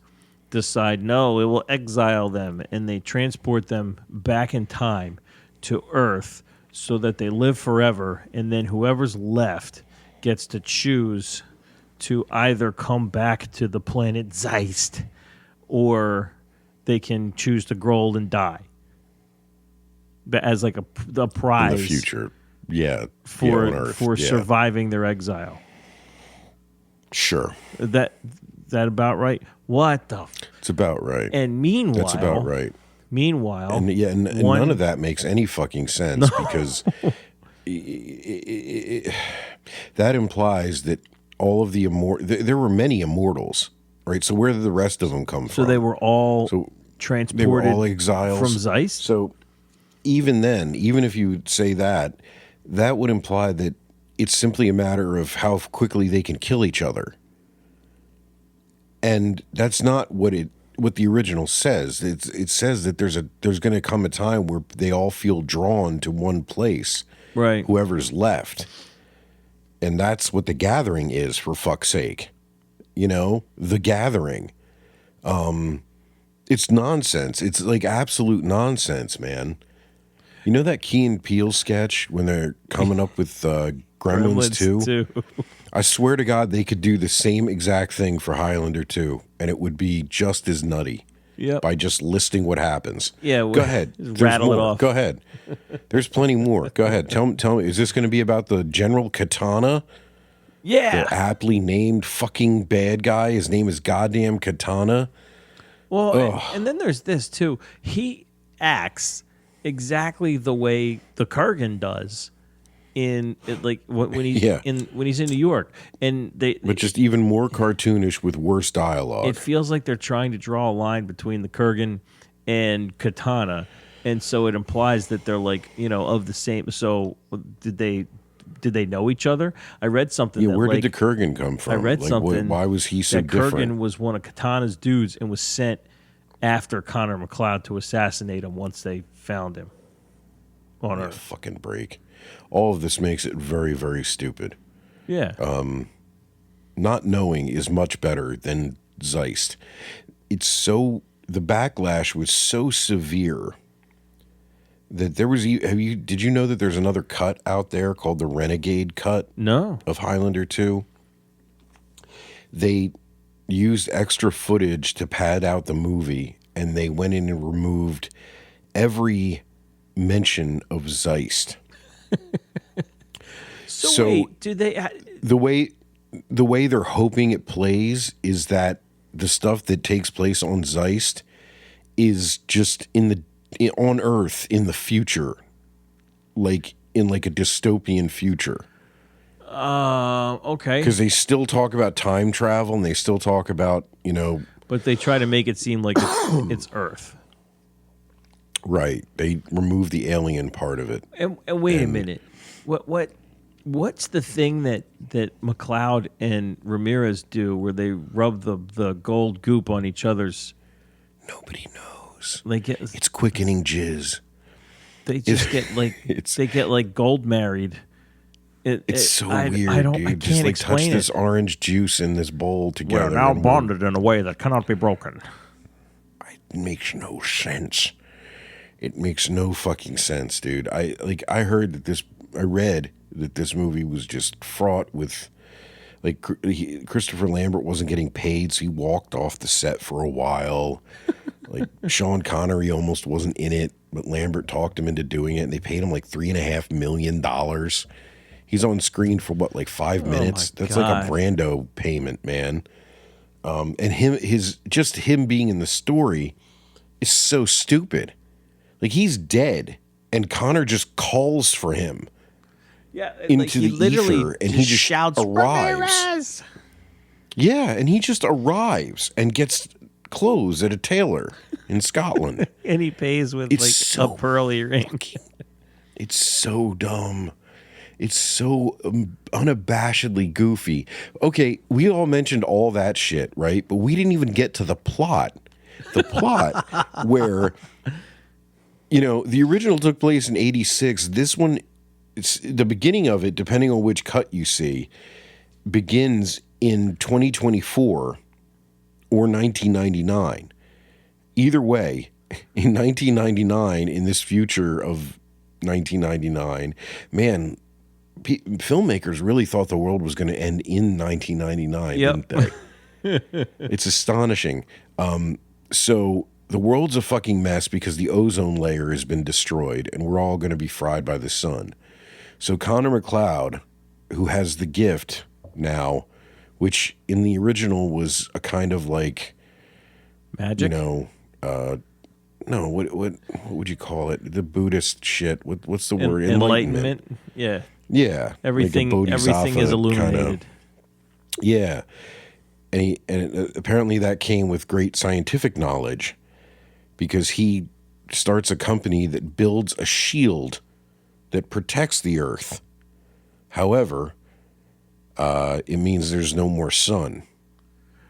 decide no, it will exile them, and they transport them back in time to Earth so that they live forever, and then whoever's left gets to choose to either come back to the planet Zeist, or they can choose to grow and die. But as like a prize in the future, for surviving their exile. Sure, that about right? What the? It's about right. And meanwhile, that's about right. Meanwhile, and none of that makes any fucking sense because that implies that all of the there were many immortals, right? So where did the rest of them come from? So they were all So transported they were all exiles from Zeist? So even then, even if you say that, that would imply that it's simply a matter of how quickly they can kill each other. And that's not what the original says. It says that there's going to come a time where they all feel drawn to one place, Right. whoever's left. And that's what the gathering is, for fuck's sake. You know, the gathering. It's nonsense. It's like absolute nonsense, man. You know that Key and Peele sketch when they're coming up with Gremlins 2? I swear to God, they could do the same exact thing for Highlander 2, and it would be just as nutty. Yep. By just listing what happens. Yeah, go ahead. Rattle more. it off. Go ahead. There's plenty more. Go ahead. Tell me. Is this going to be about the General Katana? Yeah. The aptly named fucking bad guy. His name is goddamn Katana. Well, and then there's this too. He acts exactly the way the Kurgan does when he's when he's in New York, but just even more cartoonish with worse dialogue. It feels like they're trying to draw a line between the Kurgan and Katana, and so it implies that they're like, you know, of the same. So did they know each other? I read something. Yeah, that, where like, did the Kurgan come from? I read something. Why was he so that different? Kurgan was one of Katana's dudes and was sent after Connor McCloud to assassinate him once they found him on Earth. Fucking break. All of this makes it very, very stupid. Yeah. Not knowing is much better than Zeist. The backlash was so severe that there was. Did you know that there's another cut out there called the Renegade cut? No. Of Highlander 2? They used extra footage to pad out the movie, and they went in and removed every mention of Zeist. So wait, do they? The way they're hoping it plays is that the stuff that takes place on Zeist is just on Earth in the future, like in like a dystopian future. Okay. Because they still talk about time travel, and they still talk about, you know. But they try to make it seem like it's Earth. Right. They remove the alien part of it. And wait a minute. What's the thing that McCloud and Ramirez do where they rub the gold goop on each other's? Nobody knows. It's quickening jizz. They just get like gold married. It's so weird, dude. I can't just like explain touch it. this orange juice in this bowl together. We're now bonded in a way that cannot be broken. It makes no sense. It makes no fucking sense, dude. I read that this movie was just fraught with, like, Christopher Lambert wasn't getting paid, so he walked off the set for a while. Like, Sean Connery almost wasn't in it, but Lambert talked him into doing it, and they paid him like $3.5 million. He's on screen for what, like 5 minutes? That's like a Brando payment, man. And him being in the story is so stupid. Like, he's dead, and Connor just calls for him. Yeah, into the ether, and he just shouts, arrives. Ramirez! Yeah, and he just arrives and gets clothes at a tailor in Scotland. And he pays with a pearl earring. It's so dumb. It's so unabashedly goofy. Okay, we all mentioned all that shit, right? But we didn't even get to the plot. The plot where, you know, the original took place in 86. This one, it's the beginning of it, depending on which cut you see, begins in 2024 or 1999. Either way, in 1999, in this future of 1999, man, filmmakers really thought the world was going to end in 1999, didn't they? It's astonishing. So the world's a fucking mess because the ozone layer has been destroyed, and we're all going to be fried by the sun. So Connor McCloud, who has the gift now, which in the original was a kind of like magic, you know, no, what would you call it? The Buddhist shit. What's the word? Enlightenment. Yeah. Yeah. Everything like a everything is bodhisattva illuminated. kinda, yeah. Apparently that came with great scientific knowledge because he starts a company that builds a shield that protects the earth. However, it means there's no more sun.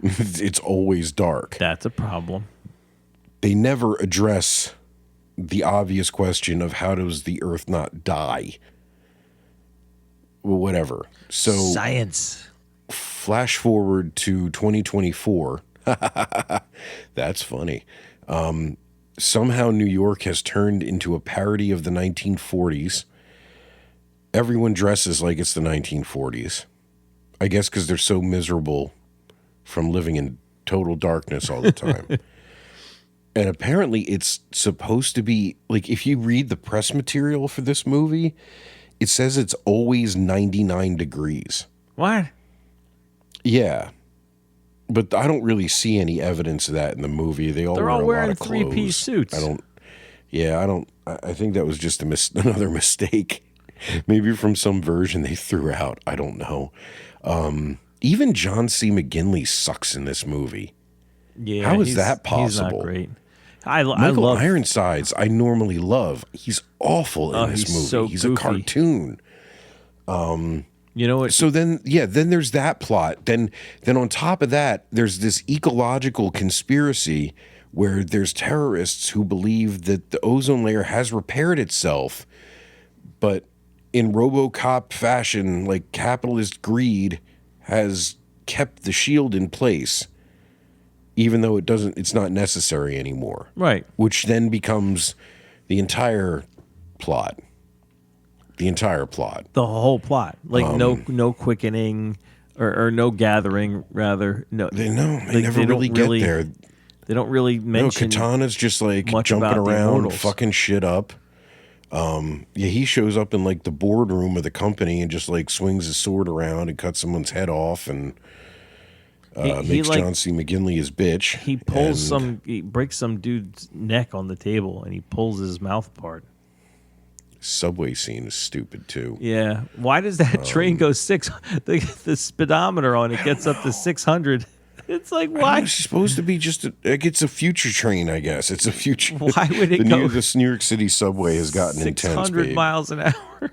It's always dark. That's a problem. They never address the obvious question of how does the earth not die? Well, whatever. So Science. flash forward to 2024. That's funny. Somehow New York has turned into a parody of the 1940s. Everyone dresses like it's the 1940s. I guess because they're so miserable from living in total darkness all the time. And apparently it's supposed to be, like, if you read the press material for this movie, it says it's always 99 degrees. What? Yeah. But I don't really see any evidence of that in the movie. They're all wear a wearing lot of clothes. three-piece suits. I think that was just another mistake. Maybe from some version they threw out. I don't know. Even John C. McGinley sucks in this movie. Yeah. How is that possible? He's not great. I Michael love Ironsides, I normally love. He's awful in this movie. so He's goofy. a cartoon. You know what? So then there's that plot. Then on top of that, there's this ecological conspiracy where there's terrorists who believe that the ozone layer has repaired itself, but in RoboCop fashion, like capitalist greed has kept the shield in place, even though it's not necessary anymore. Right. Which then becomes the entire plot. The entire plot. The whole plot. Like no quickening or no gathering, rather. No. They never really get there. They don't really mention. No, Katana's just like much jumping about the around, Immortals. fucking shit up. Yeah, he shows up in like the boardroom of the company and just like swings his sword around and cuts someone's head off and makes John C. McGinley his bitch. He breaks some dude's neck on the table and he pulls his mouth apart. Subway scene is stupid too. Yeah. Why does that train go the speedometer on it gets up to 600? It's like, why? It's supposed to be just it's a future train, I guess. It's a future. Why would it go? This New York City subway has gotten intense, 600 babe. miles an hour.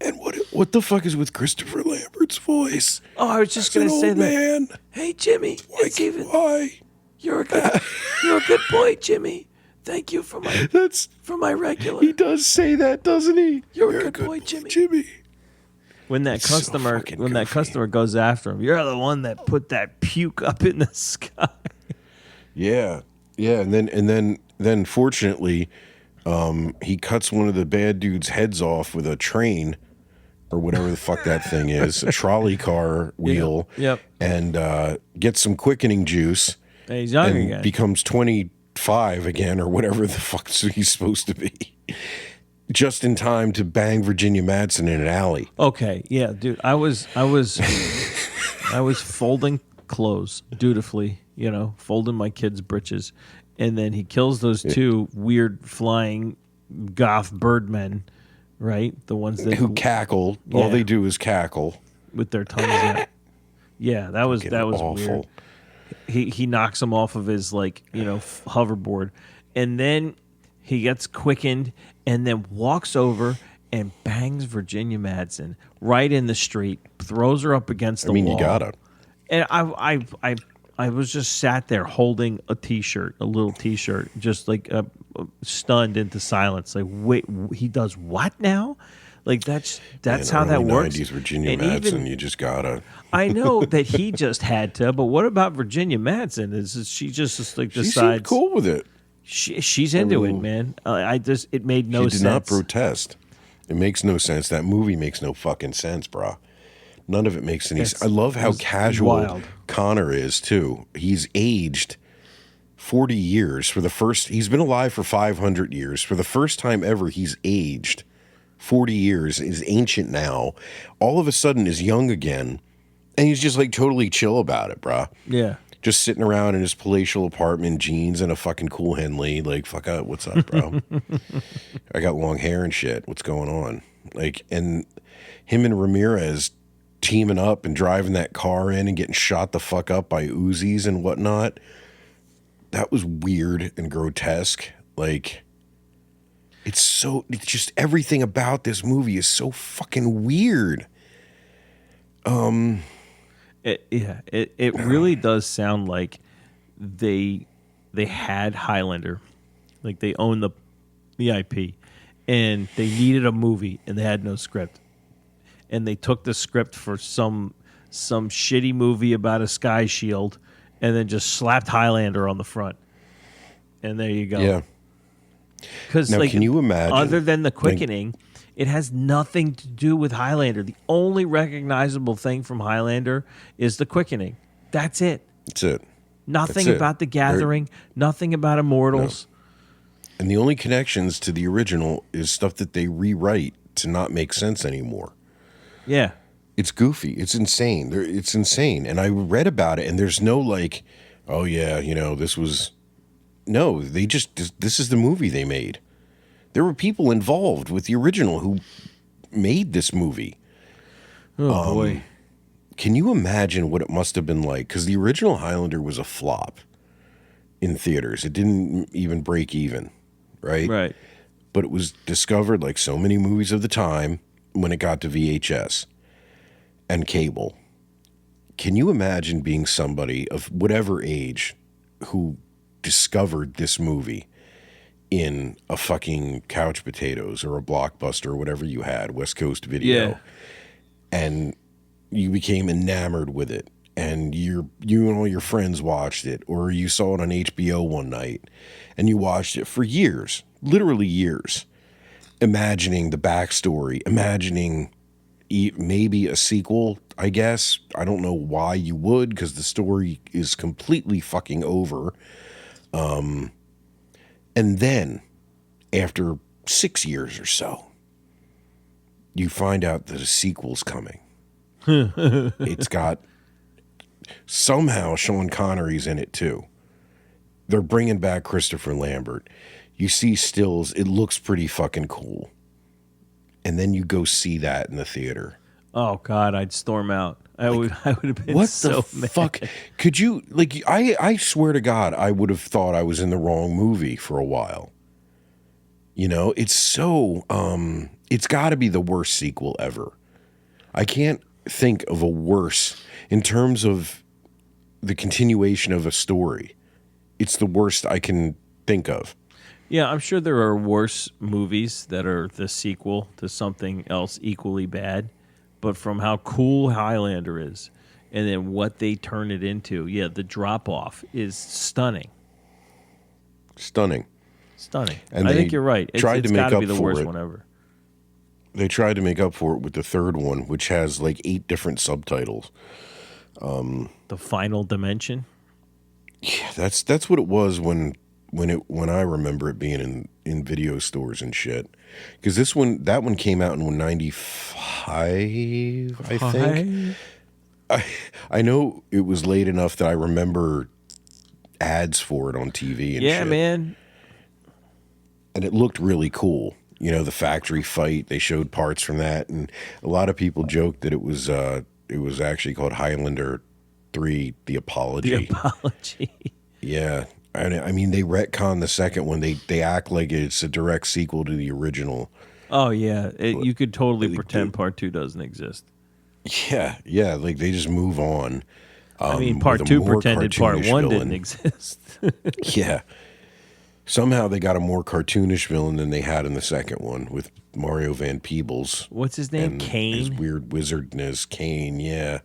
And what the fuck is with Christopher Lambert's voice? Oh, I was just going to say that. Man, Hey, Jimmy. why? You're a good boy, Jimmy. Thank you for my regular. He does say that, doesn't he? You're a good boy, Jimmy. When that It's so customer fucking when that goofy. customer goes after him, you're the one that put that puke up in the sky. Yeah, and then fortunately, he cuts one of the bad dude's heads off with a train, or whatever the fuck that thing is, a trolley car wheel. Yep. And gets some quickening juice. And he's young and again. becomes 25 again, or whatever the fuck he's supposed to be. Just in time to bang Virginia Madsen in an alley. Okay, yeah, dude. I was folding clothes dutifully, folding my kids' britches, and then he kills those two weird flying goth birdmen, right? The ones that Who cackle. Yeah. All they do is cackle. with their tongues out. Yeah, that was Awful. weird. He knocks him off of his hoverboard, and then he gets quickened, and then walks over and bangs Virginia Madsen right in the street, throws her up against the wall. You gotta. And I was just sat there holding a little T-shirt, just like stunned into silence. Like, wait, he does what now? Like that's how that works. 90s Virginia And Madsen, even- you just gotta. I know that he just had to, but what about Virginia Madsen? Is she just like She decides seemed cool with it. she's into it, man? It made no sense. She did not protest. It makes no sense. That movie makes no fucking sense, bro. None of it makes any sense. I love how casual wild. Connor is too. He's aged 40 years he's been alive for 500 years. For the first time ever, he's aged 40 years, is ancient now. All of a sudden is young again, and he's just like totally chill about it, bro. Yeah. just sitting around in his palatial apartment, jeans and a fucking cool Henley. Like, fuck up, what's up, bro? I got long hair and shit. What's going on? Like, and him and Ramirez teaming up and driving that car in and getting shot the fuck up by Uzis and whatnot. That was weird and grotesque. Like, it's just everything about this movie is so fucking weird. It really does sound like they had Highlander, like they own the IP, and they needed a movie and they had no script, and they took the script for some shitty movie about a sky shield, and then just slapped Highlander on the front, and there you go. Yeah. Because Now, like, can you imagine? other than the quickening, it has nothing to do with Highlander. The only recognizable thing from Highlander is the quickening. That's it. That's it. Nothing That's it. about the Gathering. Nothing about Immortals. No. And the only connections to the original is stuff that they rewrite to not make sense anymore. Yeah. It's goofy. It's insane. It's insane. And I read about it, and there's no like, oh yeah, this was. No, they just, this is the movie they made. There were people involved with the original who made this movie. Oh, boy. Can you imagine what it must have been like? Because the original Highlander was a flop in theaters. It didn't even break even, right? Right. But it was discovered, like so many movies of the time, when it got to VHS and cable. Can you imagine being somebody of whatever age who discovered this movie in a fucking Couch Potatoes or a Blockbuster or whatever you had, West Coast Video, and you became enamored with it, and you and all your friends watched it, or you saw it on HBO one night, and you watched it for years, literally years, imagining the backstory, imagining maybe a sequel, I guess. I don't know why you would, because the story is completely fucking over. And then, after 6 years or so, you find out that a sequel's coming. It's got somehow Sean Connery's in it too. They're bringing back Christopher Lambert. You see stills, it looks pretty fucking cool. And then you go see that in the theater. Oh God, I'd storm out. I would have been what so the mad. fuck? Could you, like, I swear to God, I would have thought I was in the wrong movie for a while. It's so, it's got to be the worst sequel ever. I can't think of a worse in terms of the continuation of a story. It's the worst I can think of. Yeah, I'm sure there are worse movies that are the sequel to something else equally bad. But from how cool Highlander is, and then what they turn it into, the drop-off is stunning. Stunning. And I think you're right. It's to make got to up be the for worst it. one ever. They tried to make up for it with the third one, which has like 8 different subtitles. The Final Dimension? Yeah, that's what it was when I remember it being in video stores and shit. Because that one came out in 95, I think. I know it was late enough that I remember ads for it on TV and shit. Yeah, man. And it looked really cool. The factory fight, they showed parts from that, and a lot of people joked that it was actually called Highlander 3: The Apology. The Apology. Yeah. I mean, they retcon the second one. They act like it's a direct sequel to the original. Oh, yeah. You could totally pretend Part 2 doesn't exist. Yeah. Like, they just move on. I mean, Part 2 pretended Part 1 didn't exist. Yeah. Somehow they got a more cartoonish villain than they had in the second one with Mario Van Peebles. What's his name? And Kane? his weird wizardness. Kane, yeah.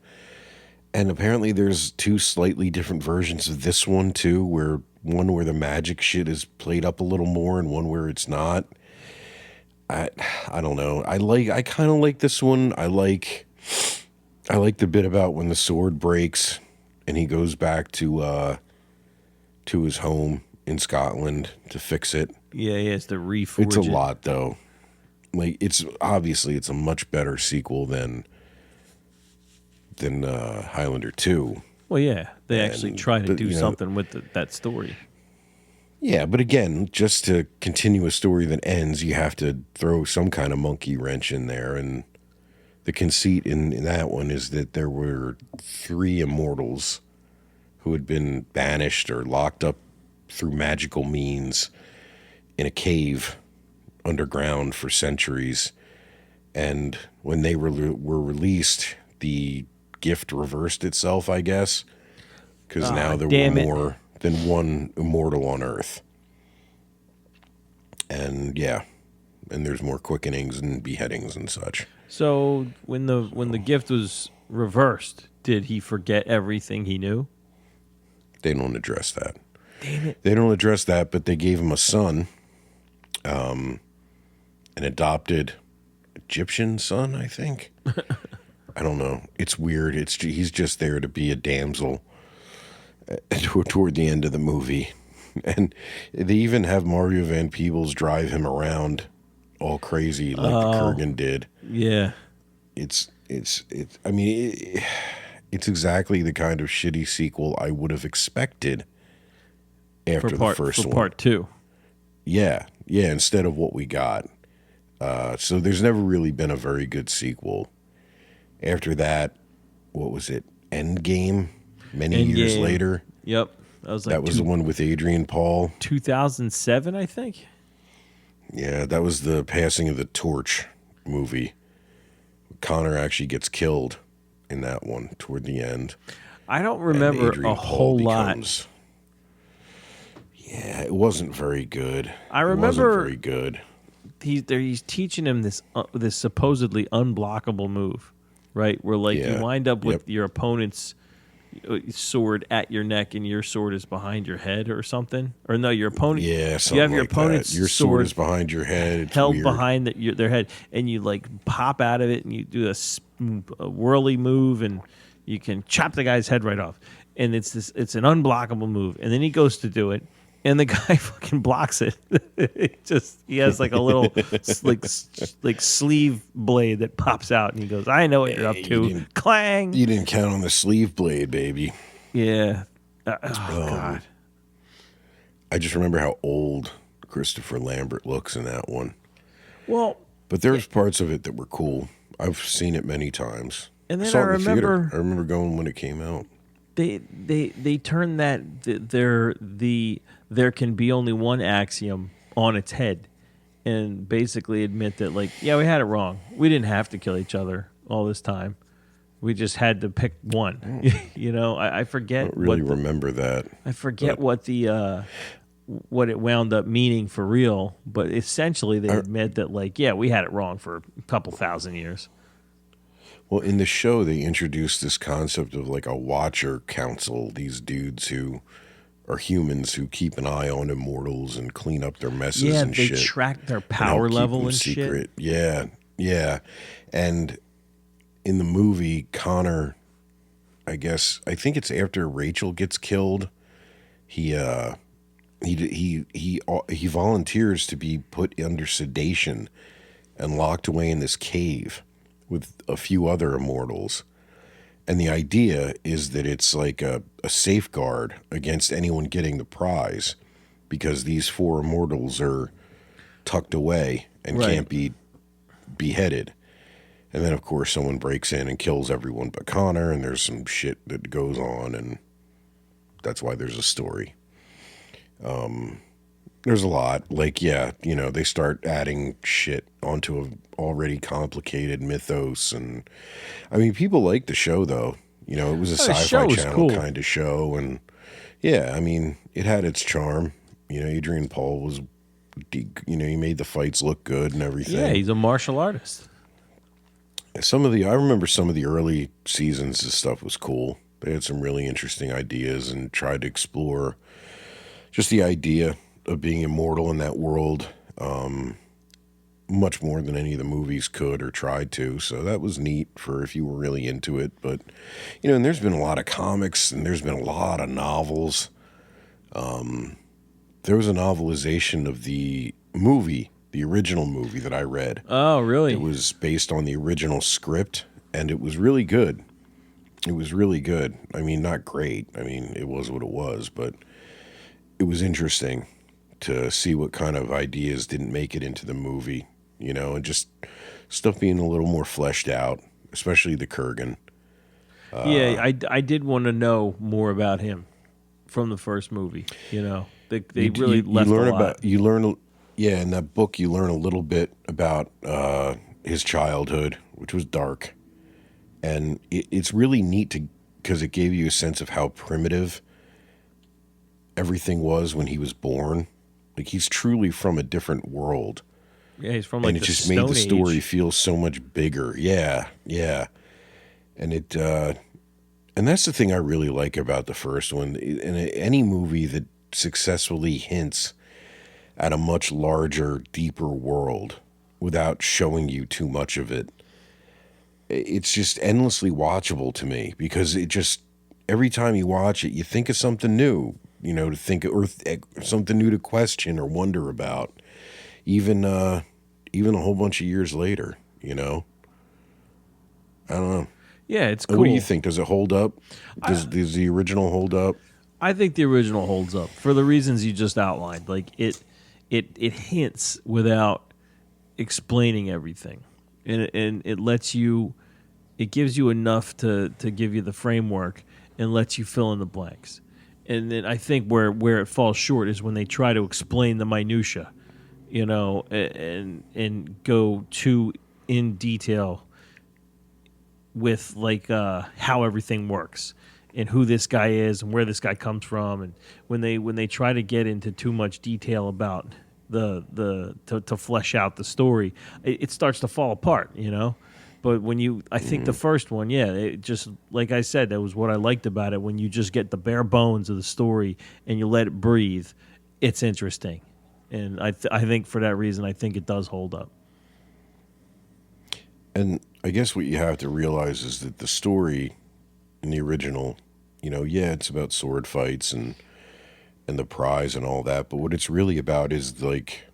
And apparently there's 2 slightly different versions of this one, too, where the magic shit is played up a little more and one where it's not. I don't know. I kind of like this one. I like the bit about when the sword breaks and he goes back to his home in Scotland to fix it. Yeah, he has to reforge It's a it. lot, though. Like, it's a much better sequel than Highlander 2. Well, yeah, they actually try to but, do something with that story. Yeah, but again, just to continue a story that ends, you have to throw some kind of monkey wrench in there. And the conceit in that one is that there were 3 immortals who had been banished or locked up through magical means in a cave underground for centuries. And when they were released, the gift reversed itself, I guess, because now there were more than one immortal on Earth. And yeah, and there's more quickenings and beheadings and such. So when the gift was reversed, did he forget everything he knew? They don't address that. Damn it. They don't address that, but they gave him a son, an adopted Egyptian son, I think. I don't know. It's weird. He's just there to be a damsel toward the end of the movie. And they even have Mario Van Peebles drive him around all crazy like the Kurgan did. Yeah. It's exactly the kind of shitty sequel I would have expected after the first one. Part 2. Yeah, instead of what we got. So there's never really been a very good sequel. After that, what was it? Endgame? Many years later. Yep. That was the one with Adrian Paul. 2007, I think. Yeah, that was the passing of the torch movie. Connor actually gets killed in that one toward the end. I don't remember a whole lot. Yeah, it wasn't very good. I remember it wasn't very good. He's teaching him this supposedly unblockable move, right? Where you wind up with your opponent's sword at your neck and your sword is behind your head or something. Or no, your opponent. Yeah, something you have your like opponent's that. Your sword is behind your head. It's held weird. behind their head, and you pop out of it and you do a whirly move and you can chop the guy's head right off. And it's an unblockable move. And then he goes to do it. And the guy fucking blocks it. He has a little sleeve blade that pops out, and he goes, "I know what you're up to." Clang! You didn't count on the sleeve blade, baby. Yeah. God. I just remember how old Christopher Lambert looks in that one. Well, but there's parts of it that were cool. I've seen it many times. And then I saw it in the theater. I remember going when it came out. They turned that there can be only one axiom on its head, and basically admit that we had it wrong. We didn't have to kill each other all this time. We just had to pick one. I forget. I don't really remember that. I forget what it wound up meaning for real, but essentially they admit that we had it wrong for a couple thousand years. Well, in the show, they introduced this concept of a Watcher Council, these dudes who are humans who keep an eye on immortals and clean up their messes and shit. Yeah, they track their power level and secret. Shit. Yeah. And in the movie, Connor, I think it's after Rachel gets killed, he volunteers to be put under sedation and locked away in this cave with a few other immortals. And the idea is that it's a safeguard against anyone getting the prize, because these 4 immortals are tucked away and can't be beheaded. And then, of course, someone breaks in and kills everyone but Connor, and there's some shit that goes on, and that's why there's a story. There's a lot. They start adding shit onto an already complicated mythos. And, people like the show, though. It was a Sci-Fi Channel kind of show. And, it had its charm. Adrian Paul was, he made the fights look good and everything. Yeah, he's a martial artist. I remember some of the early seasons, this stuff was cool. They had some really interesting ideas and tried to explore just the idea of being immortal in that world, much more than any of the movies could or tried to. So that was neat for if you were really into it. But, and there's been a lot of comics and there's been a lot of novels. There was a novelization of the movie, the original movie that I read. Oh, really? It was based on the original script, and it was really good. It was really good. I mean, not great. I mean, it was what it was, but it was interesting to see what kind of ideas didn't make it into the movie, and just stuff being a little more fleshed out, especially the Kurgan. Yeah, I did want to know more about him from the first movie. They really left learn a lot. Yeah, in that book you learn a little bit about his childhood, which was dark, and it's really neat because it gave you a sense of how primitive everything was when he was born. Like, he's truly from a different world. Yeah, he's from And like it the just Stone made the story Age. feel so much bigger. Yeah, yeah. And and that's the thing I really like about the first one. In any movie that successfully hints at a much larger, deeper world without showing you too much of it, it's just endlessly watchable to me, because it just, every time you watch it, you think of something new, to think, or something new to question or wonder about, even a whole bunch of years later. I don't know. Yeah, it's cool. What do you think? Does it hold up? Does the original hold up? I think the original holds up for the reasons you just outlined. Like, it hints without explaining everything, and it lets you, it gives you enough to give you the framework and lets you fill in the blanks. And then I think where it falls short is when they try to explain the minutia, and go too in detail with like how everything works and who this guy is and where this guy comes from. And when they try to get into too much detail about to flesh out the story, it starts to fall apart. But I think the first one, yeah, it just, like I said, that was what I liked about it. When you just get the bare bones of the story and you let it breathe, it's interesting. And I think for that reason, I think it does hold up. And I guess what you have to realize is that the story in the original, it's about sword fights and the prize and all that, but what it's really about is, like,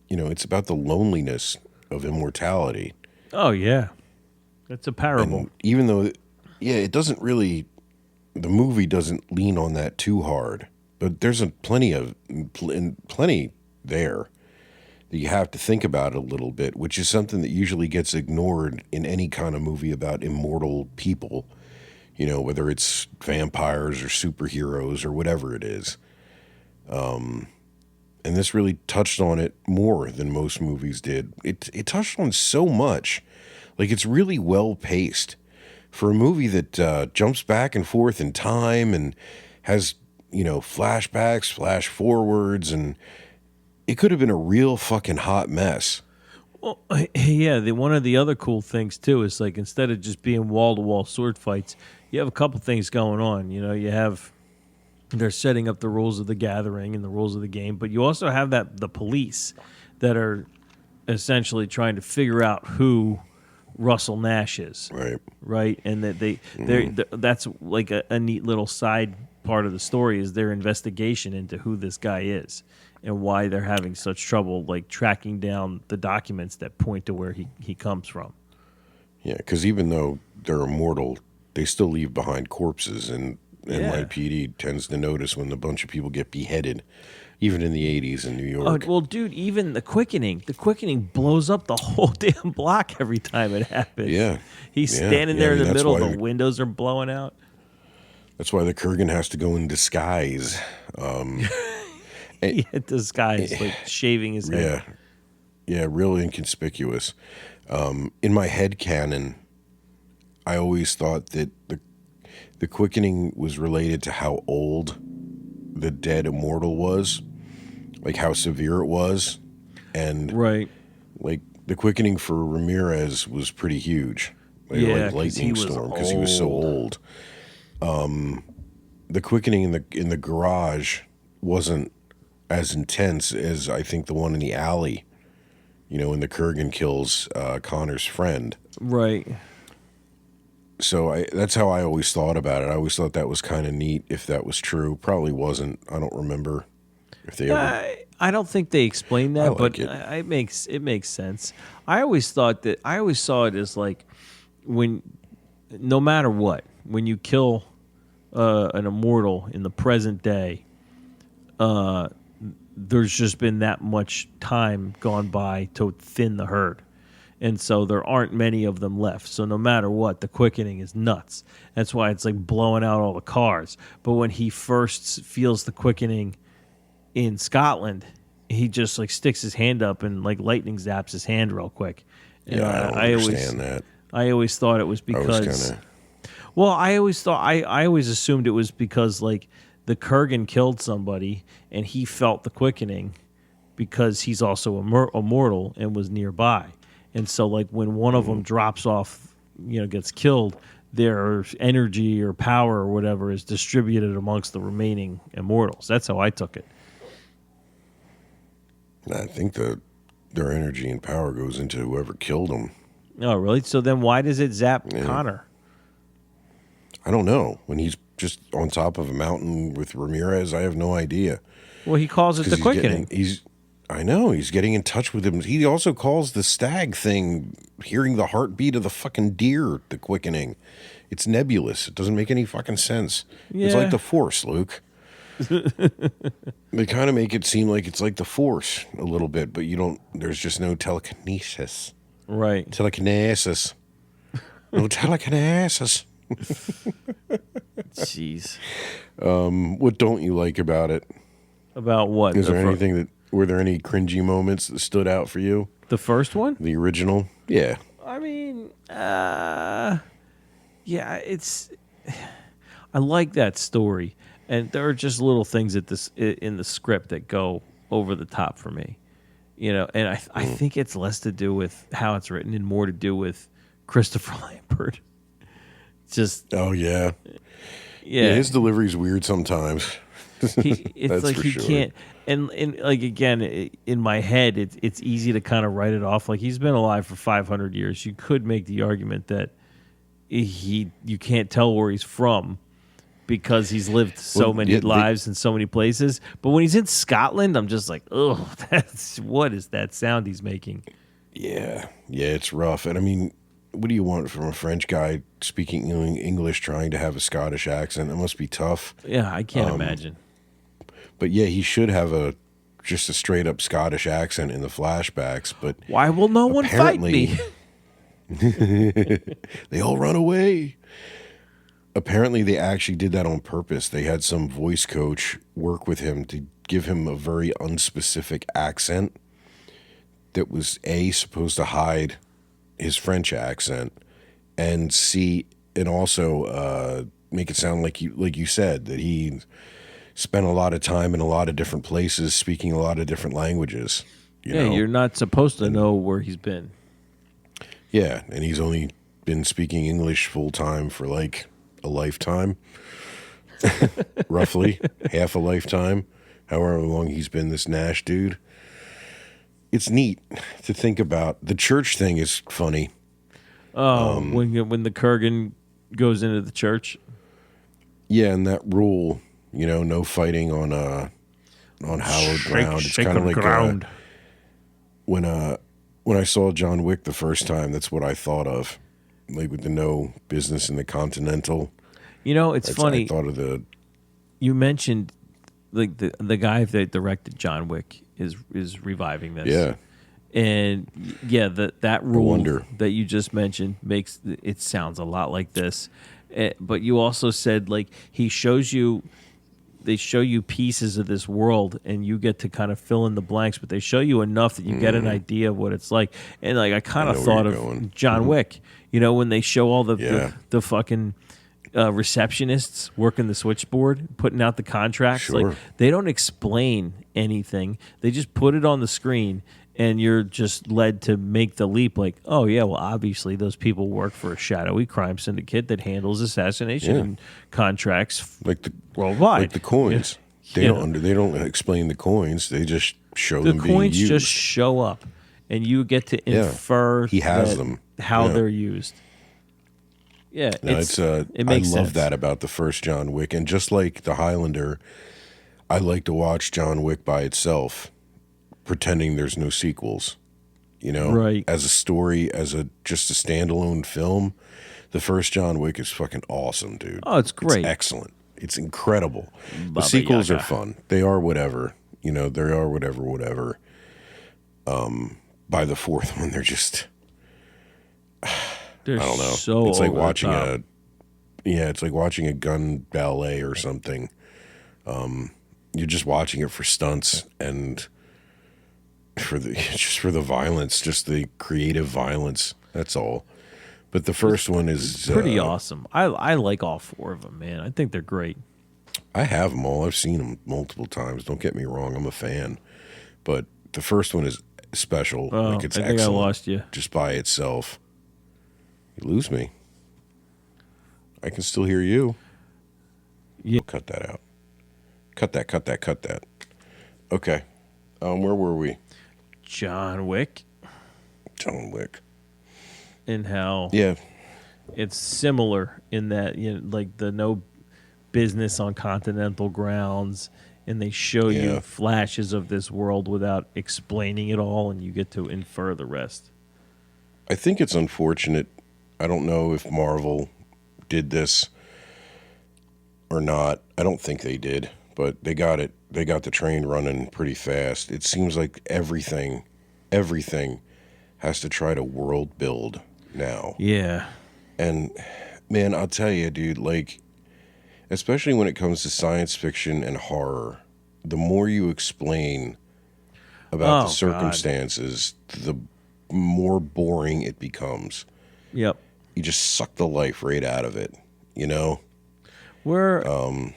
it's about the loneliness of immortality. Oh yeah, it's a parable. And even though, it doesn't really, the movie doesn't lean on that too hard, but there's plenty there that you have to think about it a little bit, which is something that usually gets ignored in any kind of movie about immortal people, whether it's vampires or superheroes or whatever it is. And this really touched on it more than most movies did. It touched on so much. Like, it's really well paced for a movie that jumps back and forth in time and has, flashbacks, flash forwards, and it could have been a real fucking hot mess. Well, yeah, one of the other cool things too is, like, instead of just being wall to wall sword fights, you have a couple things going on. They're setting up the rules of the gathering and the rules of the game, but you also have the police that are essentially trying to figure out who Russell Nash is, right, and that that's like a neat little side part of the story, is their investigation into who this guy is and why they're having such trouble, like, tracking down the documents that point to where he comes from. Yeah, because even though they're immortal, they still leave behind corpses, and NYPD tends to notice when a bunch of people get beheaded, even in the 80s in New York. Well, dude, even the quickening blows up the whole damn block every time it happens. Yeah. He's standing there in the middle, why the windows are blowing out. That's why the Kurgan has to go in disguise. Disguise, like shaving his head. Yeah, real inconspicuous. In my head canon, I always thought that the quickening was related to how old the dead immortal was, like how severe it was, and like the quickening for Ramirez was pretty huge, like lightning storm, because he was so old. The quickening in the garage wasn't as intense as I think the one in the alley, when the Kurgan kills Connor's friend. Right. So that's how I always thought about it. I always thought that was kind of neat, if that was true. Probably wasn't. I don't remember if they ever... I don't think they explained that, like but it. It makes sense. I always saw it as, like, when no matter what, when you kill an immortal in the present day, there's just been that much time gone by to thin the herd. And so there aren't many of them left. So no matter what, the quickening is nuts. That's why it's like blowing out all the cars. But when he first feels the quickening in Scotland, he just like sticks his hand up and like lightning zaps his hand real quick. And Yeah, I don't understand that. I always thought it was because. Well, I always assumed it was because like the Kurgan killed somebody and he felt the quickening because he's also immortal and was nearby. And so, like, when one of them drops off, gets killed, their energy or power or whatever is distributed amongst the remaining immortals. That's how I took it. I think their energy and power goes into whoever killed them. Oh, really? So then why does it zap Connor? I don't know. When he's just on top of a mountain with Ramirez, I have no idea. Well, he calls it the quickening. I know, he's getting in touch with him. He also calls the stag thing, hearing the heartbeat of the fucking deer, the quickening. It's nebulous. It doesn't make any fucking sense. Yeah. It's like the Force, Luke. They kind of make it seem like it's like the Force a little bit, but there's just no telekinesis. Right. Telekinesis. No telekinesis. Jeez. What don't you like about it? About what? Were there any cringy moments that stood out for you? The first one? The original? Yeah. I mean, yeah, I like that story. And there are just little things in the script that go over the top for me. And I think it's less to do with how it's written and more to do with Christopher Lambert. Just. Oh, yeah. Yeah. His delivery's weird sometimes. It's like he can't. And like, again, in my head, it's easy to kind of write it off. Like, he's been alive for 500 years. You could make the argument that you can't tell where he's from because he's lived so many lives in so many places. But when he's in Scotland, I'm just like, oh, what is that sound he's making? Yeah, it's rough. And I mean, what do you want from a French guy speaking English trying to have a Scottish accent? It must be tough. Yeah, I can't imagine. But yeah, he should have just a straight up Scottish accent in the flashbacks. But why will no one fight me? They all run away. Apparently, they actually did that on purpose. They had some voice coach work with him to give him a very unspecific accent that was supposed to hide his French accent, and also make it sound like you said that he spent a lot of time in a lot of different places, speaking a lot of different languages. You're not supposed to know where he's been. Yeah, and he's only been speaking English full time for like a lifetime, roughly half a lifetime, however long he's been this Nash dude. It's neat to think about. The church thing is funny. Oh, when the Kurgan goes into the church. Yeah, and that rule, no fighting on hallowed ground. It's kind of like when I saw John Wick the first time. That's what I thought of, like with the no business in the Continental. It's funny. I thought of You mentioned like the guy that directed John Wick is reviving this. Yeah. And yeah, that rule that you just mentioned makes it sounds a lot like this. But you also said like they show you pieces of this world and you get to kind of fill in the blanks, but they show you enough that you get an idea of what it's like. And like I kind of thought of John Wick, when they show all the fucking receptionists working the switchboard, putting out the contracts. Sure. Like they don't explain anything. They just put it on the screen and you're just led to make the leap like, oh yeah, well obviously those people work for a shadowy crime syndicate that handles assassination contracts worldwide. Like the coins. They don't explain the coins. They just show them being used. The coins just show up and you get to infer he has them. How they're used. Yeah, no, it makes sense. I love that about the first John Wick. And just like the Highlander, I like to watch John Wick by itself, pretending there's no sequels. Right. As a story, just a standalone film, The first John Wick is fucking awesome, dude. Oh, it's great. It's excellent. It's incredible. The Baba sequels Yaga. are fun. They are whatever. You know, they are whatever. By the fourth one, they're just, They're I don't know. So it's like over the watching top. it's like watching a gun ballet or something. You're just watching it for stunts and for the violence, just the creative violence. That's all. But the first one is pretty awesome. I like all four of them, man. I think they're great. I have them all. I've seen them multiple times. Don't get me wrong. I'm a fan. But the first one is special. Oh, Like, it's I think excellent. I lost you. Just by itself. You lose me. I can still hear you. Yeah. Cut that out. Cut that. Okay. Where were we? John Wick John Wick. and how Yeah. it's similar in that, you know, like the no business on continental grounds, and they show Yeah. you flashes of this world without explaining it all, and you get to infer the rest. I think it's unfortunate. I don't know if Marvel did this or not. I don't think they did, but they got it. They got the train running pretty fast. It seems like everything has to try to world build now. Yeah. And man, I'll tell you, dude, like, especially when it comes to science fiction and horror, the more you explain about Oh, the God. circumstances, the more boring it becomes. Yep. You just suck the life right out of it, you know? Well,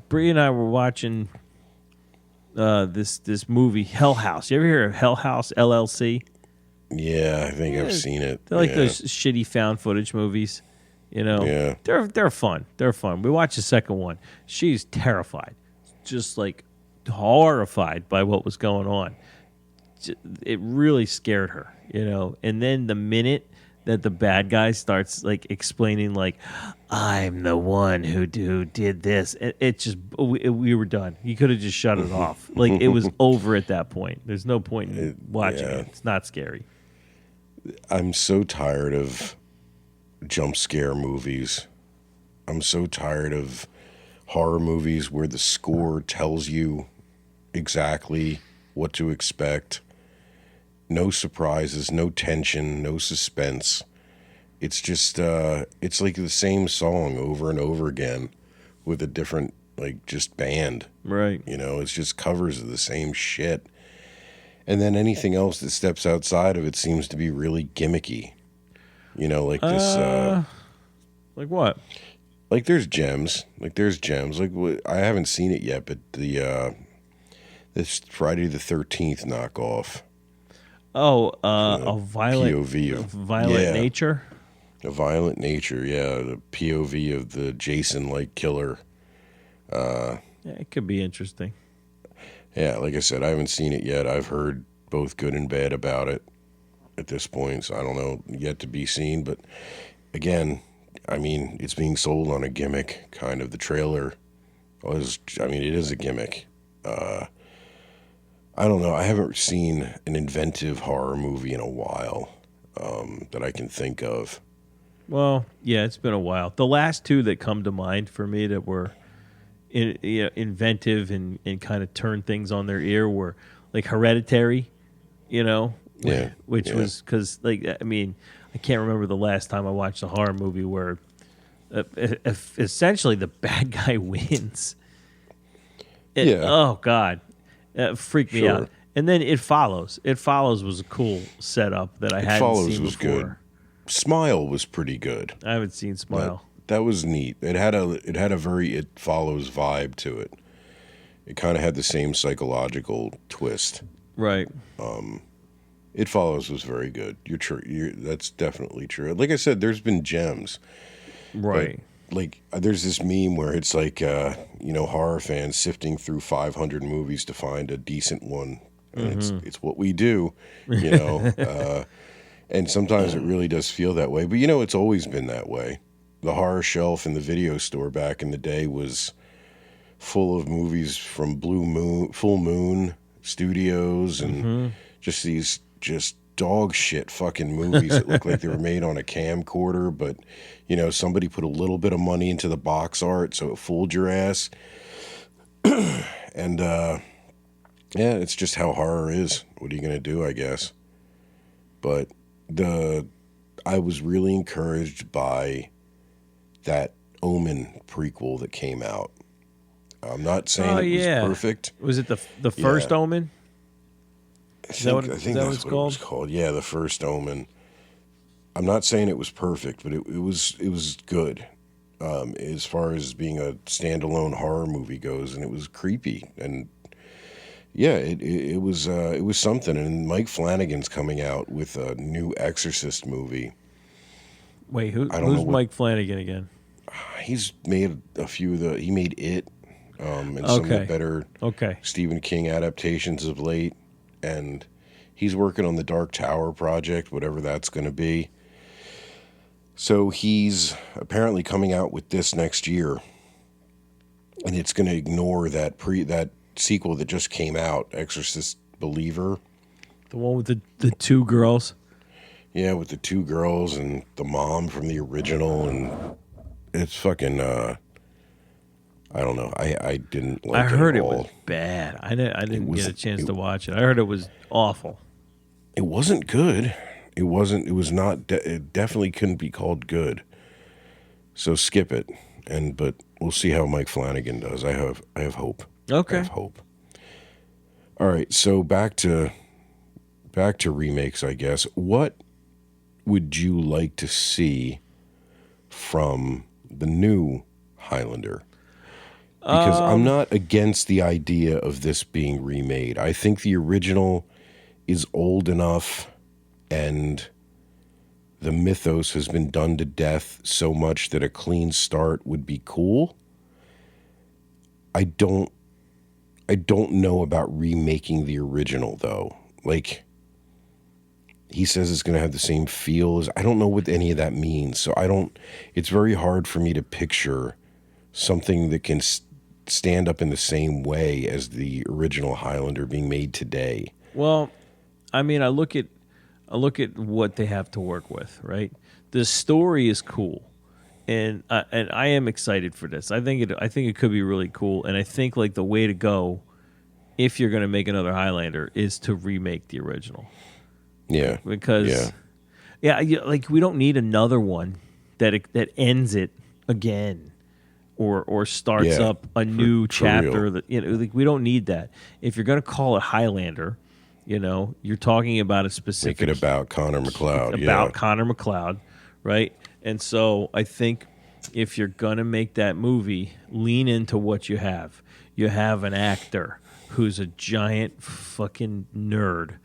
Bree and I were watching this movie, Hell House. You ever hear of Hell House LLC? Yeah, I think I've seen it. They're like Yeah. those shitty found footage movies, you know. Yeah. They're fun. They're fun. We watched the second one. She's terrified, just like horrified by what was going on. It really scared her, you know. And then the minute that the bad guy starts like explaining, like, I'm the one who did this, it just we were done. You could have just shut it off. Like, it was over at that point. There's no point in watching yeah. it. It's not scary. I'm so tired of jump scare movies. I'm so tired of horror movies where the score tells you exactly what to expect. No surprises, no tension, no suspense. It's just, it's like the same song over and over again with a different, like, just band. Right. You know, it's just covers of the same shit. And then anything else that steps outside of it seems to be really gimmicky. You know, like this, Like what? like there's gems. Like I haven't seen it yet, but this Friday the 13th knockoff. Oh, a violent POV of violent nature. A violent nature, yeah. The POV of the Jason-like killer. Yeah, it could be interesting. Yeah, like I said, I haven't seen it yet. I've heard both good and bad about it at this point, so I don't know, yet to be seen. But again, I mean, it's being sold on a gimmick, kind of. The trailer it is a gimmick. I don't know. I haven't seen an inventive horror movie in a while that I can think of. Well, yeah, it's been a while. The last two that come to mind for me that were inventive and kind of turned things on their ear were like Hereditary, you know, which was because, like, I mean, I can't remember the last time I watched a horror movie where essentially the bad guy wins. Oh, God. Freaked me out. And then It Follows. It Follows was a cool setup that I hadn't seen before. Good. Smile was pretty good. I haven't seen Smile. That was neat. It had a very It Follows vibe to it. It kind of had the same psychological twist. Right. It Follows was very good. You're true. That's definitely true. Like I said, there's been gems. Right. But, like, there's this meme where it's like, horror fans sifting through 500 movies to find a decent one. And it's what we do, you know. And sometimes it really does feel that way. But, you know, it's always been that way. The horror shelf in the video store back in the day was full of movies from Full Moon Studios and just these dog shit fucking movies that look like they were made on a camcorder, but somebody put a little bit of money into the box art, so it fooled your ass. And yeah, it's just how horror is. What are you gonna do, I guess? But I was really encouraged by that Omen prequel that came out. I'm not saying it was perfect. Was it the first Omen? I think that's what it was called. Yeah, the first Omen. I'm not saying it was perfect, but it was good as far as being a standalone horror movie goes, and it was creepy, and yeah, it was something. And Mike Flanagan's coming out with a new Exorcist movie. Wait, who's Mike Flanagan again? He's made a few of he made It, and some of the better Stephen King adaptations of late, and he's working on the Dark Tower project, whatever that's going to be. So he's apparently coming out with this next year, and it's going to ignore that sequel that just came out, Exorcist Believer. The one with the two girls? Yeah, with the two girls and the mom from the original, and it's fucking, I don't know. I didn't like it at all. I heard it was bad. I didn't get a chance to watch it. I heard it was awful. It wasn't good. It definitely couldn't be called good. So skip it. But we'll see how Mike Flanagan does. I have hope. Okay. I have hope. All right, so back to remakes, I guess. What would you like to see from the new Highlander? Because I'm not against the idea of this being remade. I think the original is old enough, and the mythos has been done to death so much that a clean start would be cool. I don't know about remaking the original, though. Like, he says it's going to have the same feel as... I don't know what any of that means, so it's very hard for me to picture something that can stand up in the same way as the original Highlander being made today. Well, I mean, I look at what they have to work with, right? The story is cool, and I am excited for this. I think it could be really cool, and I think like the way to go, if you're going to make another Highlander, is to remake the original. Yeah, because like we don't need another one that ends it again, or starts up a new chapter. That like we don't need that. If you're going to call it Highlander, you're talking about a specific... Make it about Connor McCloud. About Connor McCloud, right? And so I think if you're going to make that movie, lean into what you have. You have an actor who's a giant fucking nerd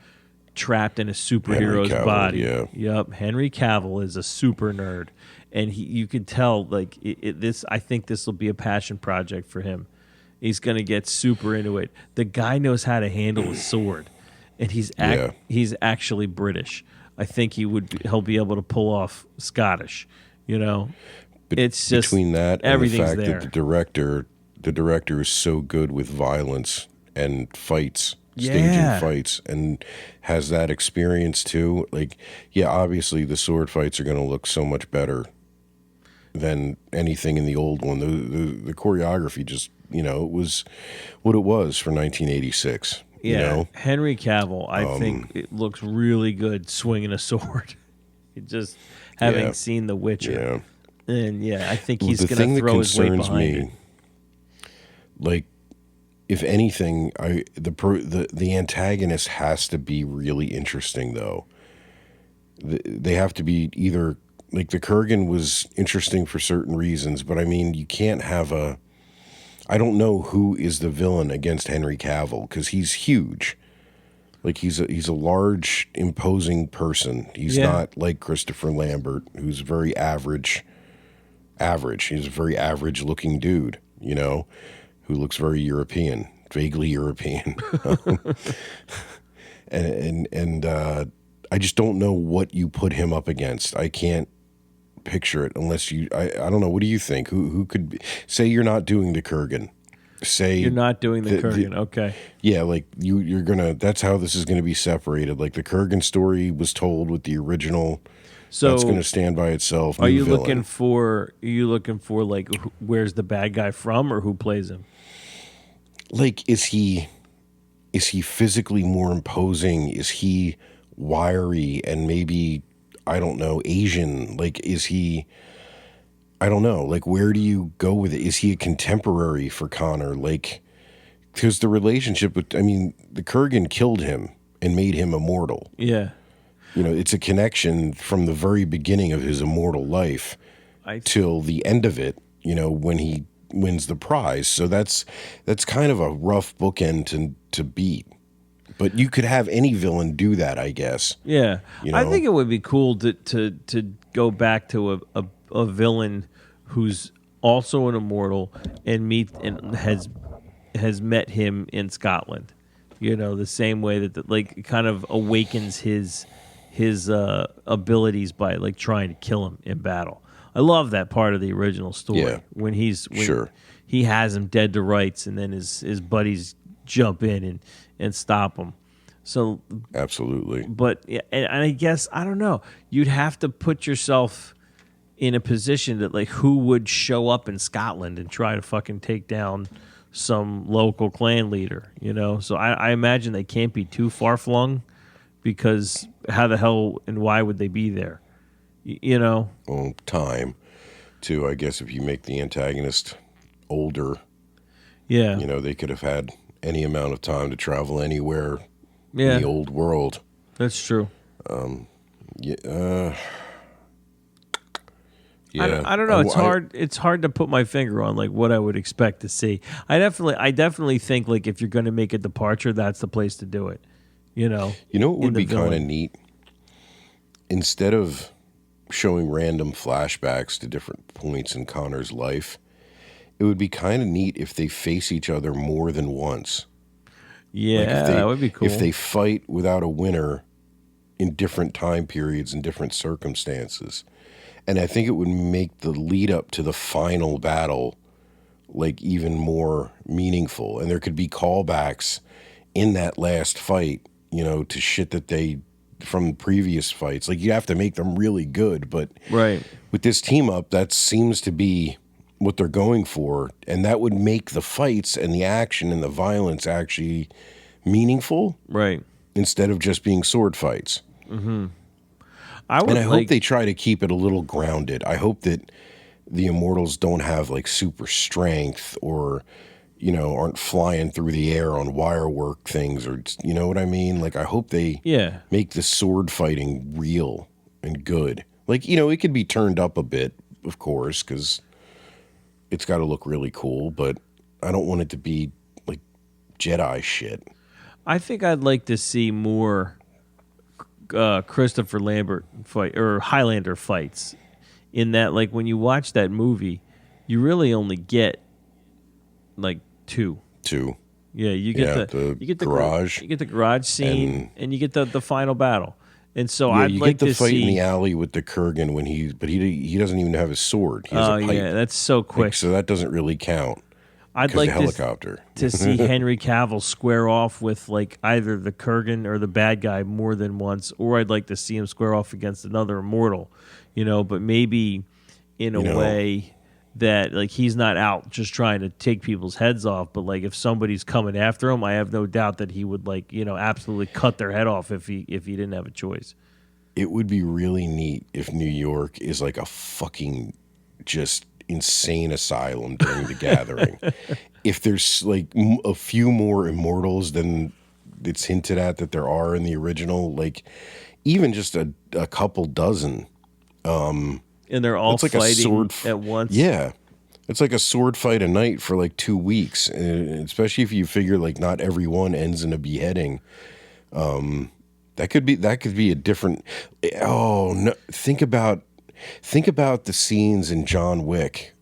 trapped in a superhero's body. Yeah. Yep, Henry Cavill is a super nerd. And you can tell, like, I think this will be a passion project for him. He's going to get super into it. The guy knows how to handle a sword. And he's actually British. I think he'll be able to pull off Scottish. But it's just between that and the fact there. that the director is so good with violence and fights, staging fights, and has that experience too. Like, obviously the sword fights are going to look so much better than anything in the old one. The choreography just, it was what it was for 1986. Yeah, Henry Cavill, I think it looks really good swinging a sword. Just having seen The Witcher. Yeah. And I think he's going to throw his weight behind it. Like, if anything, the antagonist has to be really interesting, though. They have to be either... Like, the Kurgan was interesting for certain reasons, but I mean, you can't have a... I don't know who is the villain against Henry Cavill, because he's huge. Like, he's a large, imposing person. He's not like Christopher Lambert, who's very average. He's a very average-looking dude, who looks very European, vaguely European. and I just don't know what you put him up against. I can't picture it unless you... I don't know. What do you think? Who could... Say you're not doing the Kurgan. say You're not doing the Kurgan. Okay. Yeah, like you're gonna. That's how this is gonna be separated. Like the Kurgan story was told with the original. So That's gonna stand by itself. Are new you villain. looking for? Are you looking for like where's the bad guy from, or who plays him? Like, is he physically more imposing? Is he wiry and maybe, I don't know, Asian? Like, is he? I don't know. Like, where do you go with it? Is he a contemporary for Connor? Like, because the relationship with, I mean, the Kurgan killed him and made him immortal. Yeah. You know, it's a connection from the very beginning of his immortal life till the end of it, you know, when he wins the prize. So that's kind of a rough bookend to beat. But you could have any villain do that, I guess. Yeah. You know? I think it would be cool to go back to a villain who's also an immortal and has met him in Scotland. You know, the same way that like kind of awakens his abilities by like trying to kill him in battle. I love that part of the original story. Yeah. When Sure. he has him dead to rights, and then his buddies jump in and stop him. So Absolutely. but and I guess I don't know. You'd have to put yourself in a position that like who would show up in Scotland and try to fucking take down some local clan leader, you know? So I imagine they can't be too far flung, because how the hell and why would they be there? You know? Well, time, too. I guess if you make the antagonist older, Yeah. you know, they could have had any amount of time to travel anywhere Yeah. in the old world. That's true. Yeah. I don't know. It's hard to put my finger on like what I would expect to see. I definitely think like if you're going to make a departure, that's the place to do it. You know. You know what would be kind of neat? Instead of showing random flashbacks to different points in Connor's life, it would be kind of neat if they face each other more than once. Yeah, Like that would be cool. If they fight without a winner in different time periods and different circumstances. And I think it would make the lead up to the final battle like even more meaningful. And there could be callbacks in that last fight, you know, to shit that they from previous fights. Like you have to make them really good, but right. with this team up, that seems to be what they're going for, and that would make the fights and the action and the violence actually meaningful, right? Instead of just being sword fights. Mm-hmm. I hope they try to keep it a little grounded. I hope that the Immortals don't have like super strength or, you know, aren't flying through the air on wire work things, or you know what I mean? Like I hope they make the sword fighting real and good. Like, you know, it could be turned up a bit, of course, because it's got to look really cool, but I don't want it to be like Jedi shit. I think I'd like to see more Christopher Lambert fight or Highlander fights. In that, like when you watch that movie, you really only get like two. Yeah, you get the garage. You get the garage scene, and you get the final battle. And so yeah, I'd you like get the to fight see in the alley with the Kurgan when he doesn't even have his sword. He has a pipe. Yeah, that's so quick. Like, so that doesn't really count. I'd like the helicopter. to see Henry Cavill square off with like either the Kurgan or the bad guy more than once, or I'd like to see him square off against another immortal, you know, but maybe in a way that like he's not out just trying to take people's heads off, but like if somebody's coming after him, I have no doubt that he would like, you know, absolutely cut their head off if he didn't have a choice. It would be really neat if New York is like a fucking just insane asylum during the gathering. If there's like a few more immortals than it's hinted at that there are in the original, like even just a couple dozen. And they're all like fighting at once. Yeah. It's like a sword fight a night for like 2 weeks, especially if you figure like not every one ends in a beheading. That could be a different. Oh no! Think about the scenes in John Wick,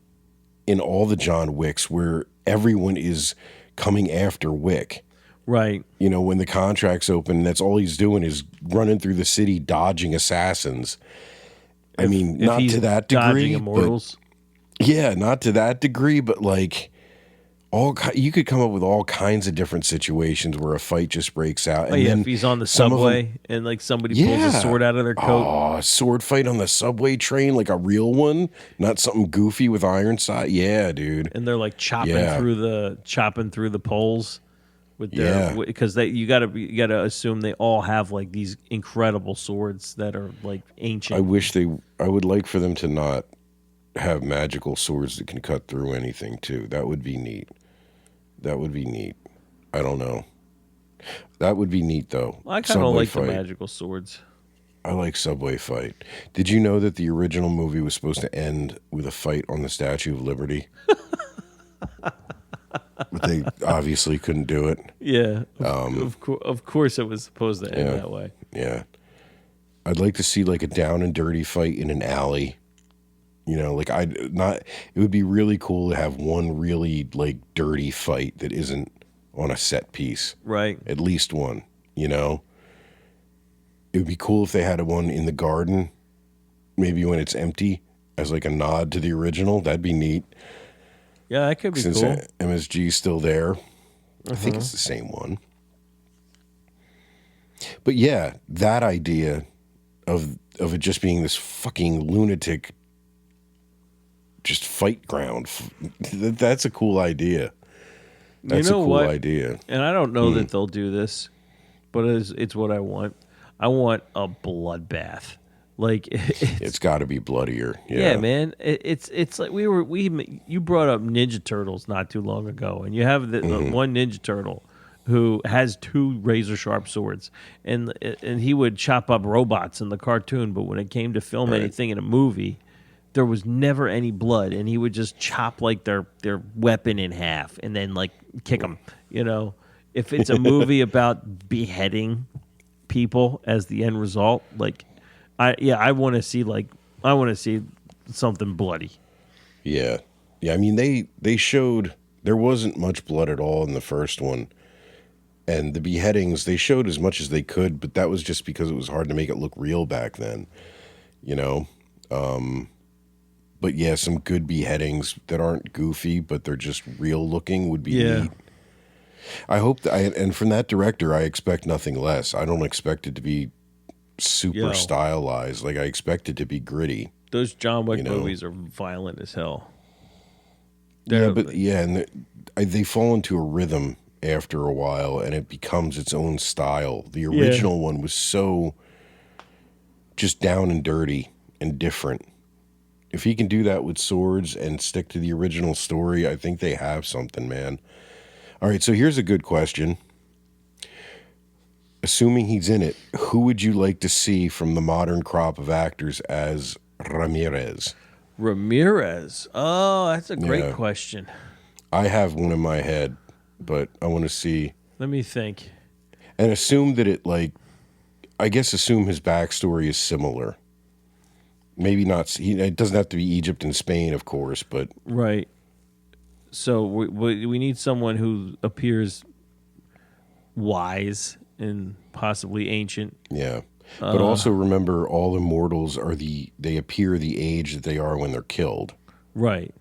in all the John Wicks, where everyone is coming after Wick. Right. You know, when the contract's open, that's all he's doing is running through the city dodging assassins. I mean, not to that degree. Dodging immortals. Yeah, not to that degree, but like You could come up with all kinds of different situations where a fight just breaks out. Oh And yeah, then if he's on the some of them- subway and like somebody pulls a Yeah. sword out of their coat. Oh, a sword fight on the subway train, like a real one, not something goofy with iron sight. Yeah, dude. And they're like chopping Yeah. through the poles with their Yeah. because you gotta assume they all have like these incredible swords that are like ancient. I would like for them to not have magical swords that can cut through anything too. That would be neat. I don't know. That would be neat though. I kind of Subway like fight. the magical swords. I like Subway Fight. Did you know that the original movie was supposed to end with a fight on the Statue of Liberty? But they obviously couldn't do it. Yeah, of course it was supposed to end Yeah. that way. Yeah. I'd like to see like a down and dirty fight in an alley. You know, like it would be really cool to have one really like dirty fight that isn't on a set piece. Right. At least one, you know? It would be cool if they had one in the garden, maybe when it's empty, as like a nod to the original. That'd be neat. Yeah, that could be Since cool. MSG's still there. I think it's the same one. But yeah, that idea of it just being this fucking lunatic just fight ground, that's a cool idea. That's You know a cool what? idea. And I don't know that they'll do this, but it's what I want. I want a bloodbath. Like It's got to be bloodier. yeah, man. It's like you brought up Ninja Turtles not too long ago, and you have the one Ninja Turtle who has two razor sharp swords, and he would chop up robots in the cartoon, but when it came to film anything in a movie, there was never any blood, and he would just chop like their weapon in half and then like kick them. You know, if it's a movie about beheading people as the end result, like I want to see something bloody. Yeah. I mean, they showed there wasn't much blood at all in the first one. And the beheadings, they showed as much as they could, but that was just because it was hard to make it look real back then, you know? But yeah, some good beheadings that aren't goofy, but they're just real looking would be neat. I hope and from that director, I expect nothing less. I don't expect it to be super stylized. Like, I expect it to be gritty. Those John Wick You know? movies are violent as hell. And they fall into a rhythm after a while, and it becomes its own style. The original one was so just down and dirty and different. If he can do that with swords and stick to the original story, I think they have something, man. All right, so here's a good question. Assuming he's in it, who would you like to see from the modern crop of actors as Ramirez? Ramirez. Oh, that's a great Yeah. question. I have one in my head, but I want to see. Let me think. And assume that assume his backstory is similar. Maybe not. It doesn't have to be Egypt and Spain, of course, but Right. So we need someone who appears wise and possibly ancient. yeah. But also remember, all immortals they appear the age that they are when they're killed. Right.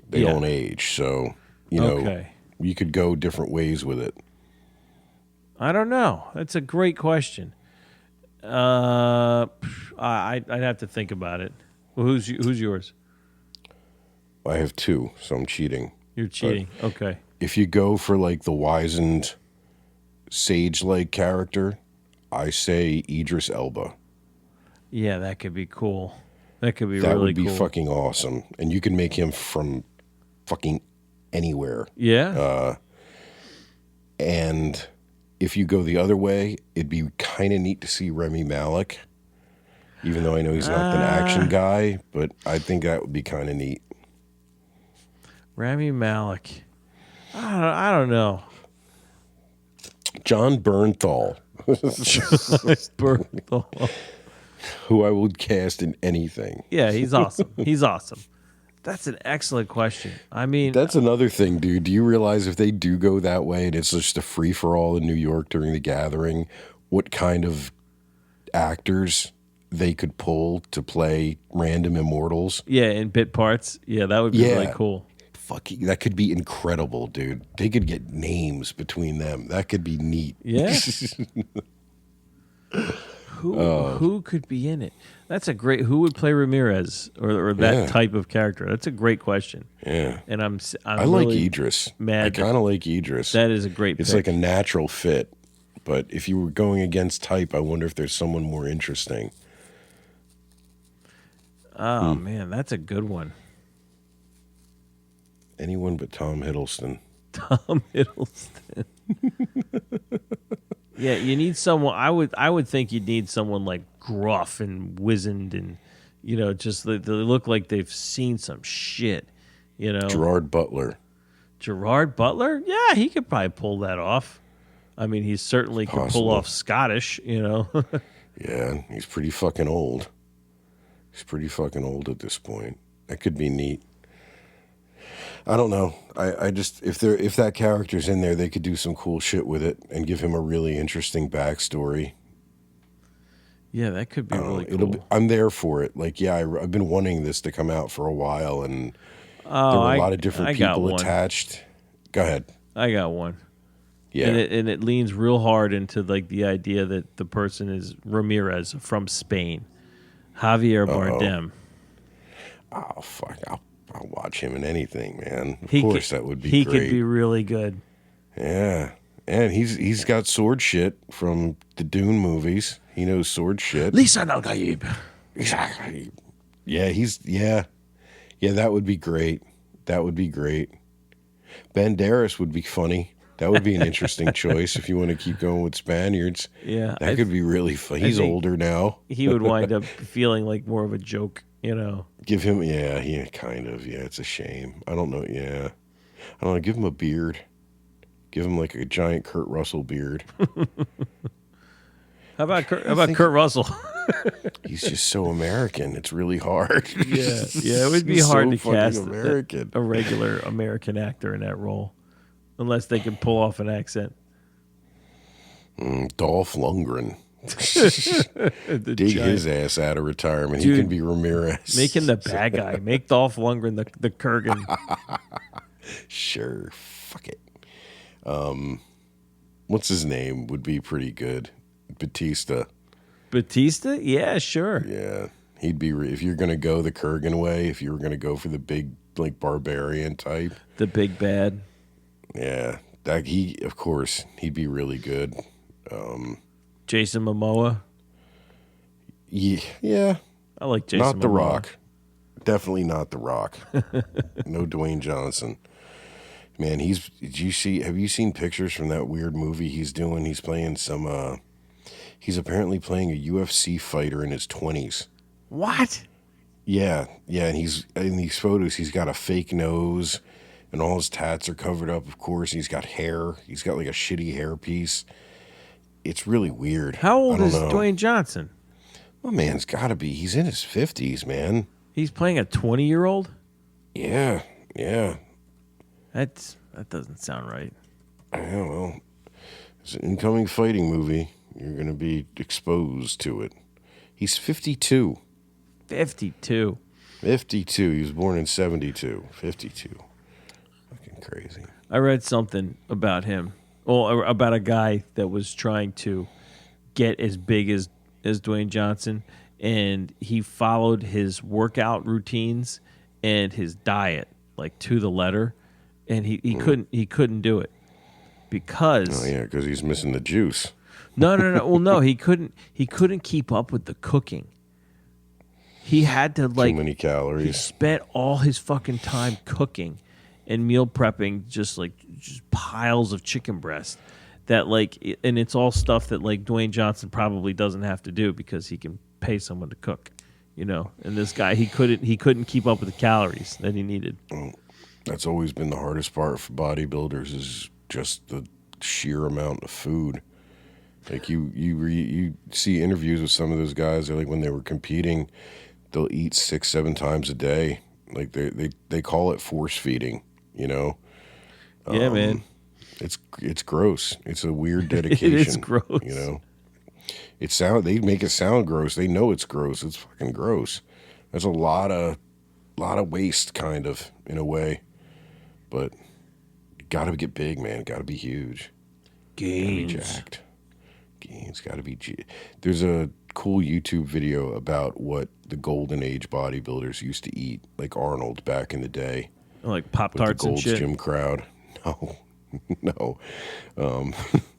They don't age, so Okay. you could go different ways with it. I don't know. That's a great question. I'd have to think about it. Well, who's yours? I have two, so I'm cheating. You're cheating. Okay. If you go for like the wizened, sage-like character, I say Idris Elba. Yeah, that could be cool. That could be That really would be cool. fucking awesome, and you can make him from fucking anywhere. Yeah. And if you go the other way, it'd be kind of neat to see Remy Malek, even though I know he's not an action guy, but I think that would be kind of neat. Rami Malek. I don't know. John Bernthal, Bernthal. who I would cast in anything. Yeah, he's awesome. He's awesome. That's an excellent question. I mean, That's another thing, dude. Do you realize if they do go that way and it's just a free-for-all in New York during the gathering, what kind of actors they could pull to play random immortals? yeah, in bit parts. Yeah, that would be really Yeah. cool. that could be incredible, dude. They could get names between them. That could be neat. Yeah. Who could be in it? That's a great. Who would play Ramirez or that type of character? That's a great question. Yeah. And I really like Idris. mad I kind of like Idris. That is a great. It's pick. like a natural fit. But if you were going against type, I wonder if there's someone more interesting. Oh man, that's a good one. Anyone but Tom Hiddleston. Tom Hiddleston. Yeah, you need someone. I would think you'd need someone like gruff and wizened, and just they look like they've seen some shit. Gerard Butler. Gerard Butler. Yeah, he could probably pull that off. I mean, he certainly could pull off Scottish. Yeah, he's pretty fucking old. He's pretty fucking old at this point. That could be neat. I don't know. I just if that character's in there, they could do some cool shit with it and give him a really interesting backstory. Yeah, that could be really cool. I'm there for it. Like, yeah, I've been wanting this to come out for a while, and there were a lot of different people attached. Go ahead. I got one. Yeah, and it leans real hard into like the idea that the person is Ramirez from Spain, Javier Bardem. Oh fuck! I'll watch him in anything, man. Of course, that would be great. He could be really good. Yeah, and he's got sword shit from the Dune movies. He knows sword shit. Lisan al-Gaib. Exactly. Yeah, yeah. That would be great. That would be great. Banderas would be funny. That would be an interesting choice if you want to keep going with Spaniards. Yeah, that could be really fun. He's older now. He would wind up feeling like more of a joke. Give him, kind of. Yeah, it's a shame. I don't know. Yeah, I don't know. Give him a beard. Give him like a giant Kurt Russell beard. How about Kurt Russell? He's just so American. It's really hard. Yeah, it would be hard to cast a regular American actor in that role, unless they can pull off an accent. Dolph Lundgren. Dig his ass out of retirement. Dude, he can be Ramirez. Make him the bad guy. Make Dolph Lundgren the Kurgan. Sure. Fuck it. What's his name would be pretty good. Batista? Yeah, sure. Yeah. He'd be, if you're going to go the Kurgan way, if you were going to go for the big, like, barbarian type. The big bad. Yeah. Of course, he'd be really good. Jason Momoa. Yeah. I like Jason Momoa. Not The Rock. Definitely not The Rock. No Dwayne Johnson. Man, have you seen pictures from that weird movie he's doing? He's playing he's apparently playing a UFC fighter in his 20s. What? Yeah. And he's in these photos, he's got a fake nose and all his tats are covered up, of course. He's got hair. He's got like a shitty hairpiece. It's really weird. How old is Dwayne Johnson? My man's got to be. He's in his 50s, man. He's playing a 20-year-old? Yeah. That doesn't sound right. Yeah, well, it's an incoming fighting movie. You're going to be exposed to it. He's 52. 52. 52. He was born in 72. 52. Fucking crazy. I read something about him. Well, about a guy that was trying to get as big as Dwayne Johnson, and he followed his workout routines and his diet like to the letter, and he couldn't do it because because he's missing the juice. No. Well, no, he couldn't keep up with the cooking. He had to too many calories. He spent all his fucking time cooking and meal prepping, just piles of chicken breast that and it's all stuff that like Dwayne Johnson probably doesn't have to do because he can pay someone to cook, and this guy, he couldn't keep up with the calories that he needed. Well, that's always been the hardest part for bodybuilders is just the sheer amount of food. Like you see interviews with some of those guys, they're like when they were competing, they'll eat 6-7 times a day. Like they call it force feeding. Yeah, man. It's gross. It's a weird dedication. It is gross. They make it sound gross. They know it's gross. It's fucking gross. There's a lot of waste, kind of, in a way. but gotta get big, man. Gotta be huge. Gotta be jacked. Gains gotta be. There's a cool YouTube video about what the golden age bodybuilders used to eat, like Arnold back in the day. Like Pop With the Tarts and Gold's shit. Gym crowd. No, no.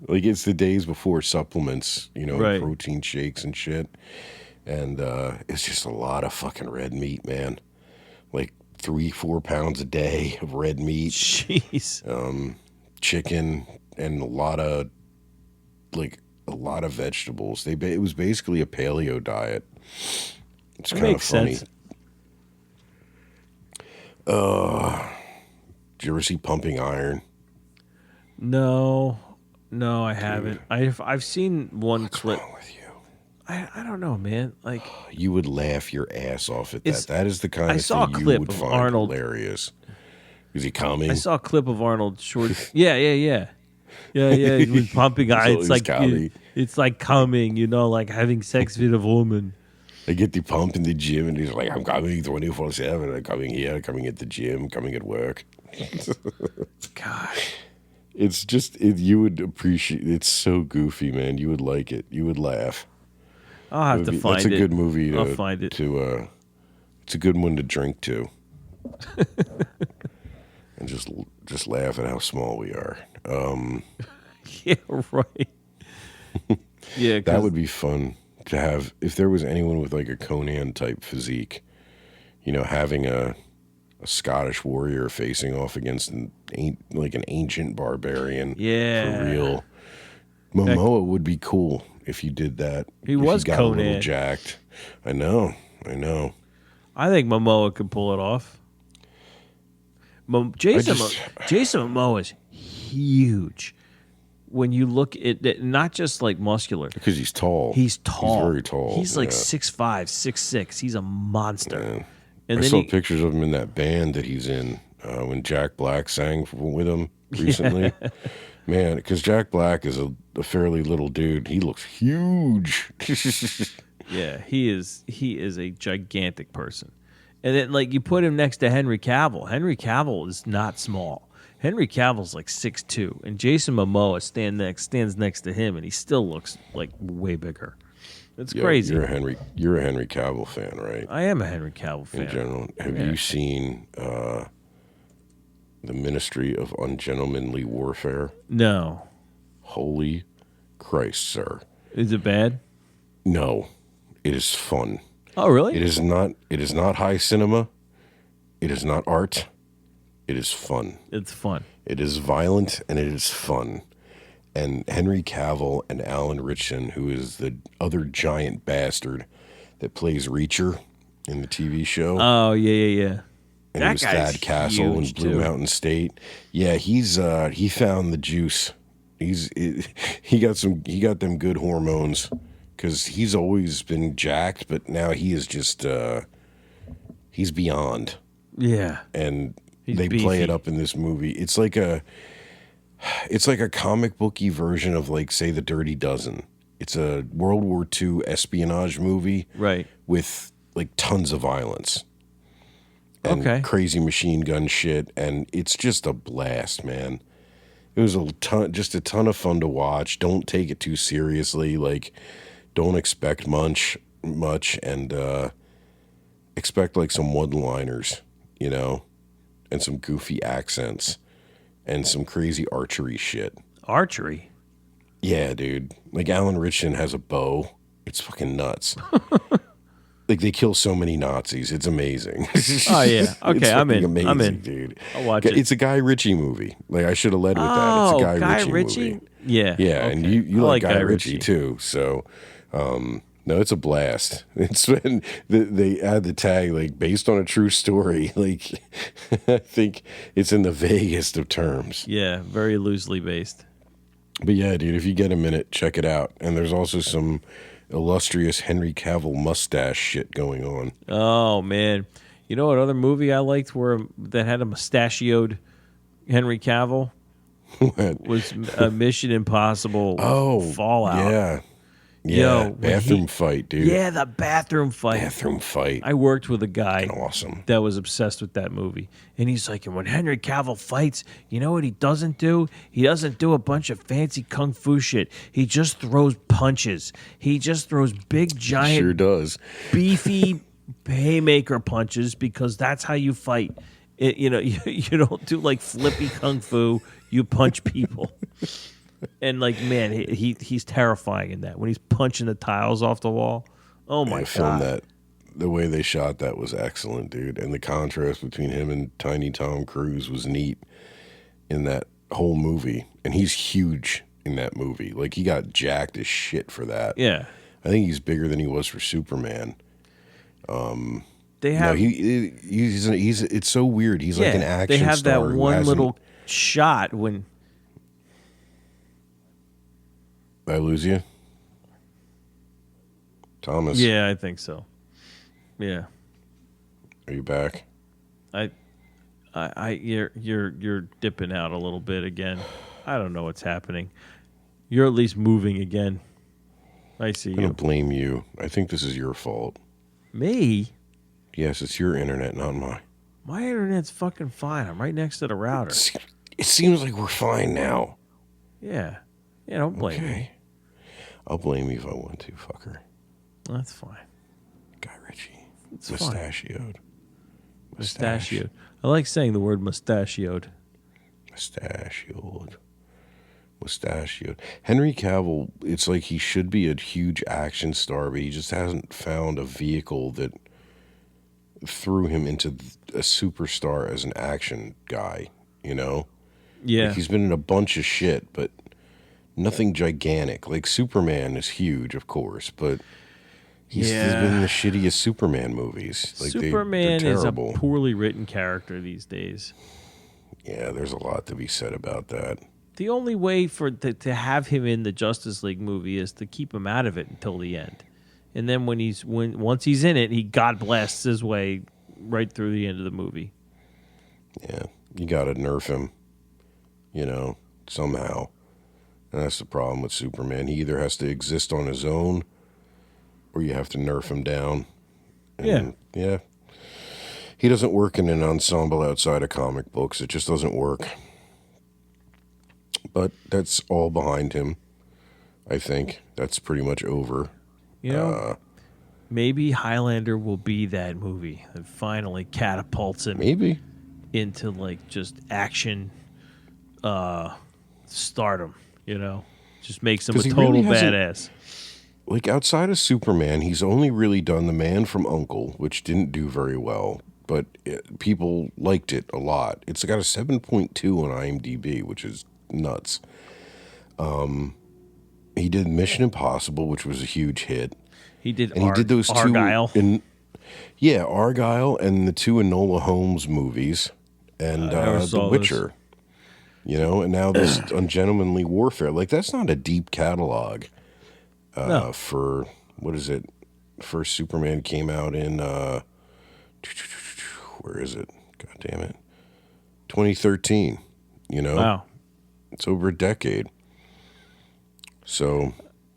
Like it's the days before supplements, Right. protein shakes and shit. And it's just a lot of fucking red meat, man. Like 3-4 pounds a day of red meat, Jeez. chicken, and a lot of vegetables. It was basically a paleo diet. It's kind of makes funny. sense. Did you ever see Pumping Iron? No, I haven't. I've seen one What's clip. wrong with you? I don't know, man. Like You would laugh your ass off at It's- that. That is the kind I of saw a thing you clip would of find Arnold. hilarious. Is he coming? I saw a clip of Arnold Schwarzenegger. Yeah. He was pumping. It's always like comedy. it's like coming. Like having sex with a woman. They get the pump in the gym, and he's like, "I'm coming 24/7. I'm coming here, coming at the gym, coming at work." God. It's just you would appreciate. It's so goofy, man. You would like it. You would laugh. I'll have to find it. That's a good movie. I'll find it. It's a good one to drink to, and just laugh at how small we are. Yeah, right. Yeah, That would be fun to have if there was anyone with like a Conan type physique. Having a Scottish warrior facing off against an ancient barbarian. Yeah. For real. Momoa would be cool if you did that. He if was you got a little Conan. jacked. I know. I think Momoa could pull it off. Jason Momoa is huge. When you look at it, not just like muscular. Because he's tall. He's tall. He's very tall. He's like yeah. 6'5", 6'6". He's a monster. Yeah. And I then saw pictures of him in that band that he's in when Jack Black sang with him recently. Yeah. Man, because Jack Black is a fairly little dude. He looks huge. Yeah, he is a gigantic person. And then like you put him next to Henry Cavill. Henry Cavill is not small. Henry Cavill's like 6'2", and Jason Momoa stands next to him, and he still looks like way bigger. It's crazy. You're a Henry Cavill fan, right? I am a Henry Cavill fan. In general, have you seen the Ministry of Ungentlemanly Warfare? No. Holy Christ, sir! Is it bad? No, it is fun. Oh, really? It is not. It is not high cinema. It is not art. It is fun. It's fun. It is violent and it is fun. And Henry Cavill and Alan Ritchson, who is the other giant bastard that plays Reacher in the TV show. Oh, yeah. And That he was guy's Thad Castle in huge, Blue too. Mountain State. Yeah, he found the juice. He got them good hormones because he's always been jacked, but now he is just he's beyond. Yeah. And He's they beefy. play it up in this movie. It's like a comic booky version of like say The Dirty Dozen. It's a World War II espionage movie, Right. with like tons of violence and crazy machine gun shit, and it's just a blast, man. It was a ton of fun to watch. Don't take it too seriously. Like, don't expect much, and expect like some one-liners, and some goofy accents, and some crazy archery shit. Archery? Yeah, dude. Like Alan Ritchson has a bow. It's fucking nuts. Like they kill so many Nazis. It's amazing. Oh, yeah. Okay, It's I'm fucking in. amazing, I'm in. dude. I'll watch it. It's a Guy Ritchie movie. Like I should have led with that. It's a Guy Ritchie movie. Yeah. Yeah, okay. and you I like Guy Ritchie too. So, no, it's a blast. It's when they add the tag like based on a true story. Like I think it's in the vaguest of terms. Yeah, very loosely based. But yeah, dude, if you get a minute, check it out. And there's also some illustrious Henry Cavill mustache shit going on. Oh, man. You know what other movie I liked that had a mustachioed Henry Cavill? Was Mission Impossible Fallout. Yeah. Yeah, Yo, bathroom fight, dude. Yeah, the bathroom fight. Bathroom fight. I worked with a guy Awesome. that was obsessed with that movie. And he's like, and when Henry Cavill fights, you know what he doesn't do? He doesn't do a bunch of fancy kung fu shit. He just throws punches. He just throws big, giant, Sure does. beefy haymaker punches because that's how you fight. You don't do like flippy kung fu. You punch people. And like, man, he's terrifying in that. When he's punching the tiles off the wall. Oh my Film God. that. The way they shot that was excellent, dude. And the contrast between him and Tiny Tom Cruise was neat in that whole movie. And he's huge in that movie. Like, he got jacked as shit for that. Yeah. I think he's bigger than he was for Superman. They have he's it's so weird. He's like an action They have star that who one hasn't- little shot when Did I lose you? Thomas, Yeah, I think so. Yeah. are you back? You're dipping out a little bit again. I don't know what's happening. You're at least moving again. I see I'm going you. to blame you. I think this is your fault. Me? Yes, it's your internet, not mine. My internet's fucking fine. I'm right next to the router. It seems like we're fine now. Yeah. Yeah, don't blame me. Okay. I'll blame you if I want to, fucker. That's fine. Guy Ritchie. It's fine. Mustachioed. Mustachioed. I like saying the word mustachioed. Mustachioed. Henry Cavill, it's like he should be a huge action star, but he just hasn't found a vehicle that threw him into a superstar as an action guy, you know? Yeah. Like, he's been in a bunch of shit, but nothing gigantic. Like, Superman is huge, of course, but he's been in the shittiest Superman movies. Like, Superman they're is a terrible. poorly written character these days. Yeah, there's a lot to be said about that. The only way to have him in the Justice League movie is to keep him out of it until the end, and then once he's in it, he God blasts his way right through the end of the movie. Yeah, you got to nerf him, somehow. And that's the problem with Superman. He either has to exist on his own, or you have to nerf him down. And, yeah. He doesn't work in an ensemble outside of comic books. It just doesn't work. But that's all behind him, I think. That's pretty much over. Maybe Highlander will be that movie that finally catapults him Maybe. into like just action stardom, Just makes him a 'Cause he total really hasn't- badass. Like, outside of Superman, he's only really done The Man from U.N.C.L.E., which didn't do very well, but people liked it a lot. It's got a 7.2 on IMDb, which is nuts. He did Mission Impossible, which was a huge hit. He did And he did those Argyle. two Argyle and the two Enola Holmes movies and never The saw Witcher. And now this Ungentlemanly Warfare. Like, that's not a deep catalog No. for, what is it? First Superman came out in, where is it? God damn it. 2013, Wow. It's over a decade. So,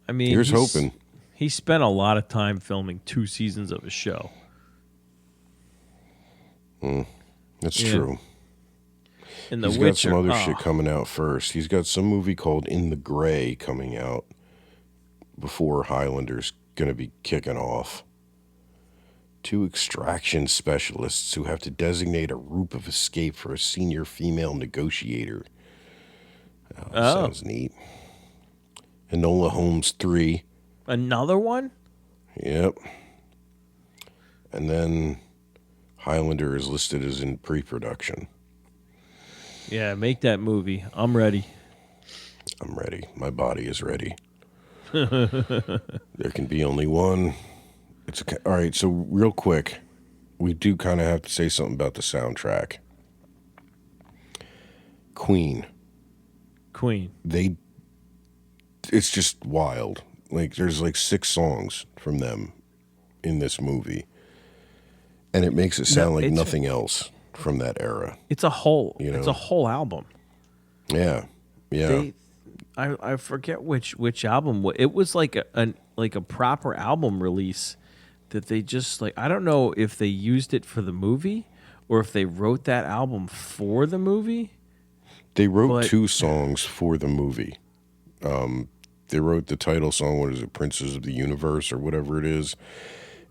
I mean, here's hoping. He spent a lot of time filming 2 seasons of a show. That's Yeah. true. And The He's Witcher. got some other shit coming out first. He's got some movie called In the Gray coming out before Highlander's going to be kicking off. 2 extraction specialists who have to designate a route of escape for a senior female negotiator. Sounds neat. Enola Holmes 3. Another one? Yep. And then Highlander is listed as in pre-production. Yeah, make that movie. I'm ready. I'm ready. My body is ready. There can be only one. It's okay. All right, so real quick, we do kind of have to say something about the soundtrack. Queen. It's just wild. Like, there's like 6 songs from them in this movie. And it makes it sound like nothing else from that era. It's a whole album. Yeah. Yeah. I forget which album. It was like like a proper album release that they just like. I don't know if they used it for the movie or if they wrote that album for the movie. They wrote 2 songs for the movie. They wrote the title song, what is it, Princes of the Universe or whatever it is,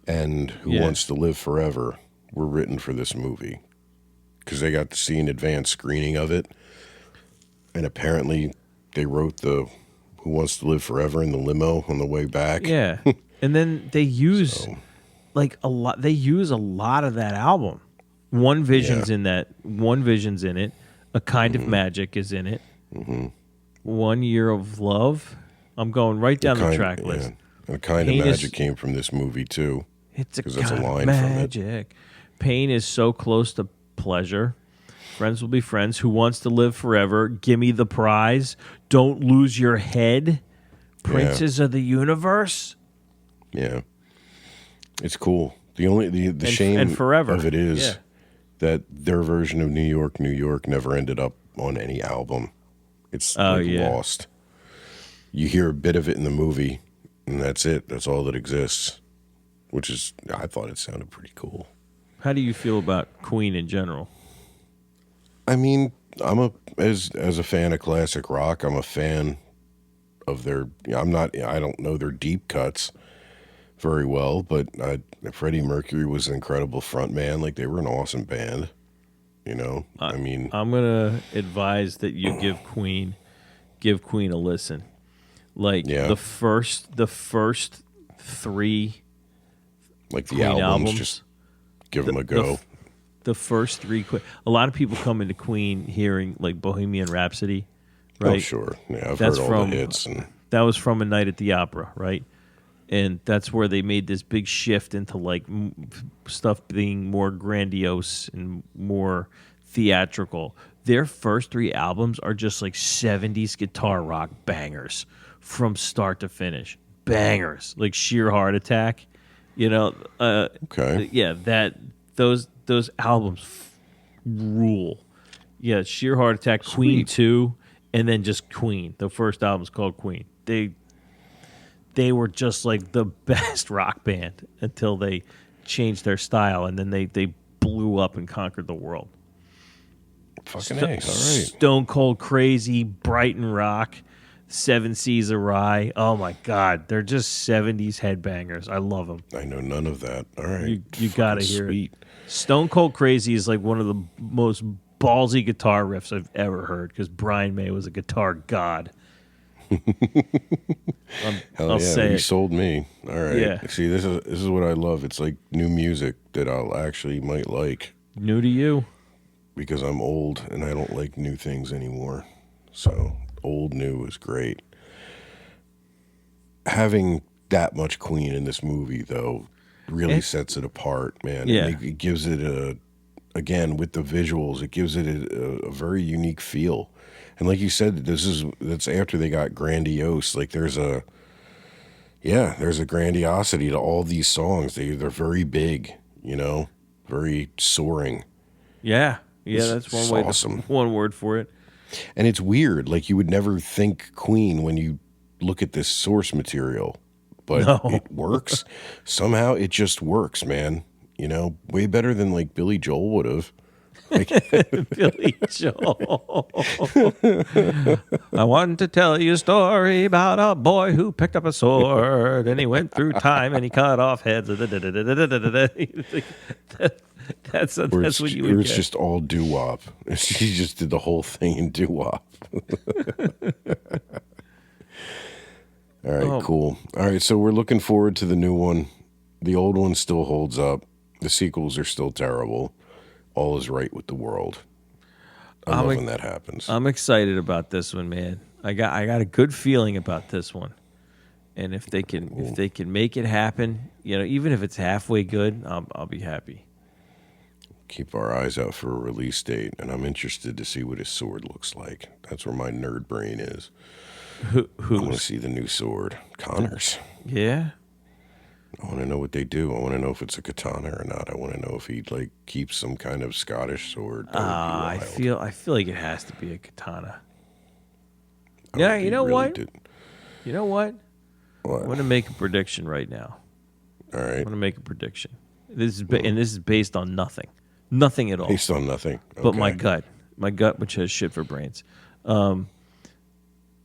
and Who Wants to Live Forever were written for this movie because they got to see an advanced screening of it. And apparently they wrote the Who Wants to Live Forever in the limo on the way back. Yeah. And then they use like a lot. They use a lot of that album. One Vision's in that. One Vision's in it. A Kind of Magic is in it. 1 Year of Love. I'm going right down the track list. And A Kind of Magic came from this movie too. It's a kind of magic. Pain is so close to pleasure. Friends will be friends. Who Wants to Live Forever? Gimme the Prize. Don't Lose Your Head. Princes of the Universe. Yeah, it's cool. The shame and Forever. of it is that their version of New York, New York never ended up on any album. It's lost. You hear a bit of it in the movie, and that's it. That's all that exists. Which is, I thought it sounded pretty cool. How do you feel about Queen in general? I mean, as a fan of classic rock, I'm a fan of their. I don't know their deep cuts very well, but Freddie Mercury was an incredible frontman. Like, they were an awesome band. You know, I mean, I'm gonna advise that you give Queen a listen. Like the first 3, like the Queen albums, just give them a go. The first 3, a lot of people come into Queen hearing like Bohemian Rhapsody, right? Oh, sure, yeah, I've heard all the hits. And that was from A Night at the Opera, right? And that's where they made this big shift into like stuff being more grandiose and more theatrical. Their first 3 albums are just like 70s guitar rock bangers from start to finish. Bangers, like Sheer Heart Attack, you know. Okay. Yeah, those albums rule. Yeah, Sheer Heart Attack, Sweet. Queen 2, and then just Queen. The first album's called Queen. They were just like the best rock band until they changed their style, and then they blew up and conquered the world. Fucking A, all right. Stone Cold Crazy, Brighton Rock, Seven Seas of Rye. Oh my God, they're just 70s headbangers. I love them. I know none of that. All right, You got to hear sweet. it. Stone Cold Crazy is like one of the most ballsy guitar riffs I've ever heard because Brian May was a guitar god. Hell I'll yeah, say you it. sold me. All right. Yeah. See, this is what I love. It's like new music that I'll actually might like New to you. because I'm old and I don't like new things anymore. So old new is great. Having that much Queen in this movie, though, really sets it apart, man. Yeah. It gives it again, with the visuals, it gives it a very unique feel. And like you said, that's after they got grandiose. Like there's a grandiosity to all these songs. They're very big, you know, very soaring. Yeah. Yeah, that's one way. Awesome. One word for it. And it's weird. Like you would never think Queen when you look at this source material, but it works. Somehow it just works, man. You know, way better than like Billy Joel would have. Like, Billy Joel. I want to tell you a story about a boy who picked up a sword and he went through time and he cut off heads. That's what you would it's get. just all doo-wop. She just did the whole thing in doo-wop. All right, cool. All right, so we're looking forward to the new one. The old one still holds up. The sequels are still terrible. All is right with the world. I love when that happens. I'm excited about this one, man. I got a good feeling about this one. And if they can make it happen, you know, even if it's halfway good, I'll be happy. Keep our eyes out for a release date, and I'm interested to see what his sword looks like. That's where my nerd brain is. I want to see the new sword. Connor's. Yeah. I want to know what they do. I want to know if it's a katana or not. I want to know if he like keeps some kind of Scottish sword. I feel like it has to be a katana. I Yeah, hope he you know really what? did. You know what? What? I'm going to make a prediction right now. All right. I'm going to make a prediction. This is based on nothing. Nothing at all. Based on nothing. Okay. But my gut, which has shit for brains.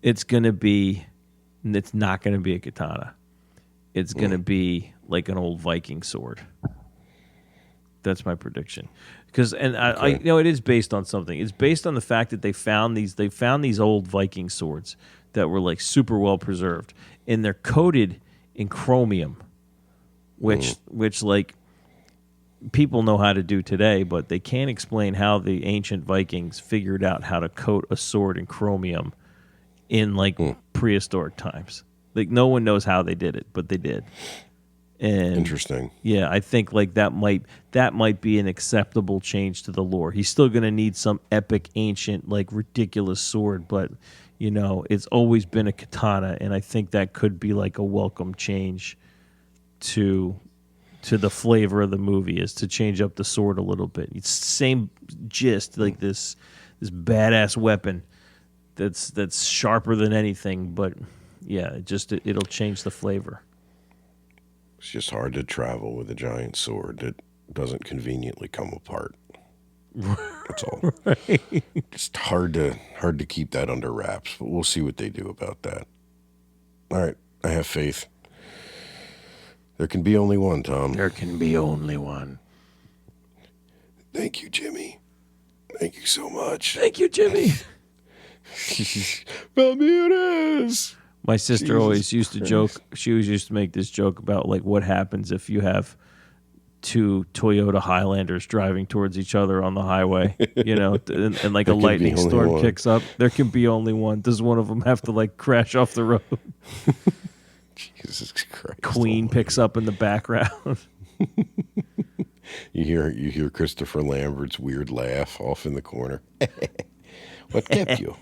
It's not going to be a katana. It's going to be like an old Viking sword. That's my prediction. I it is based on something. It's based on the fact that they found these old Viking swords that were like super well preserved, and they're coated in chromium, which like people know how to do today, but they can't explain how the ancient Vikings figured out how to coat a sword in chromium in like prehistoric times. Like no one knows how they did it, but they did. And interesting. Yeah, I think like that might be an acceptable change to the lore. He's still going to need some epic, ancient, like ridiculous sword, but you know, it's always been a katana, and I think that could be like a welcome change to the flavor of the movie, is to change up the sword a little bit. It's the same gist, like this badass weapon that's sharper than anything, but yeah, it'll change the flavor. It's just hard to travel with a giant sword that doesn't conveniently come apart. That's all. Right. Just hard to keep that under wraps, but we'll see what they do about that. All right, I have faith. There can be only one, Tom. There can be only one. Thank you, Jimmy. Thank you so much. Thank you, Jimmy. Bermudez. My sister always used to joke. She always used to make this joke about like what happens if you have two Toyota Highlanders driving towards each other on the highway, you know, and like a lightning storm kicks up. There can be only one. Does one of them have to like crash off the road? Jesus Christ! Queen picks up in the background. You hear Christopher Lambert's weird laugh off in the corner. What kept you?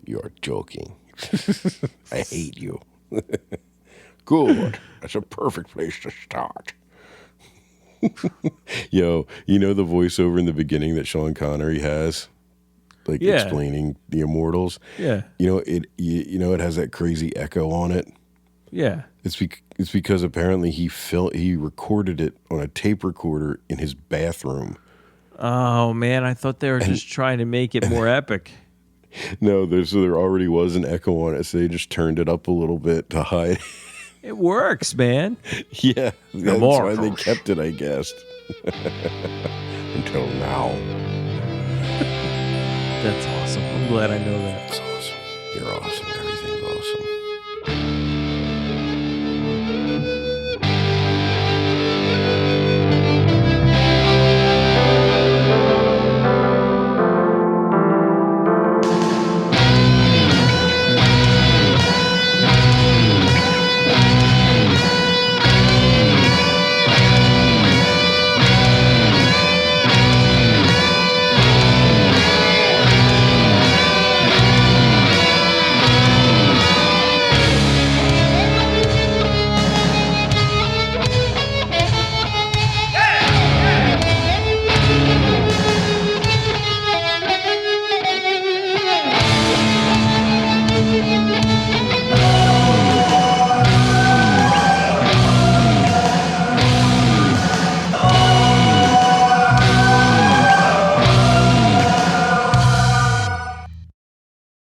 You're joking. I hate you. Good. That's a perfect place to start. Yo, you know the voiceover in the beginning that Sean Connery has? Like explaining the Immortals? Yeah. You know, it has that crazy echo on it. Yeah. It's because apparently he recorded it on a tape recorder in his bathroom. Oh man, I thought they were just trying to make it more epic. No, there already was an echo on it, so they just turned it up a little bit to hide. It works, man. Yeah, that's why they kept it, I guess. Until now. That's awesome. I'm glad I know that. That's awesome. You're awesome.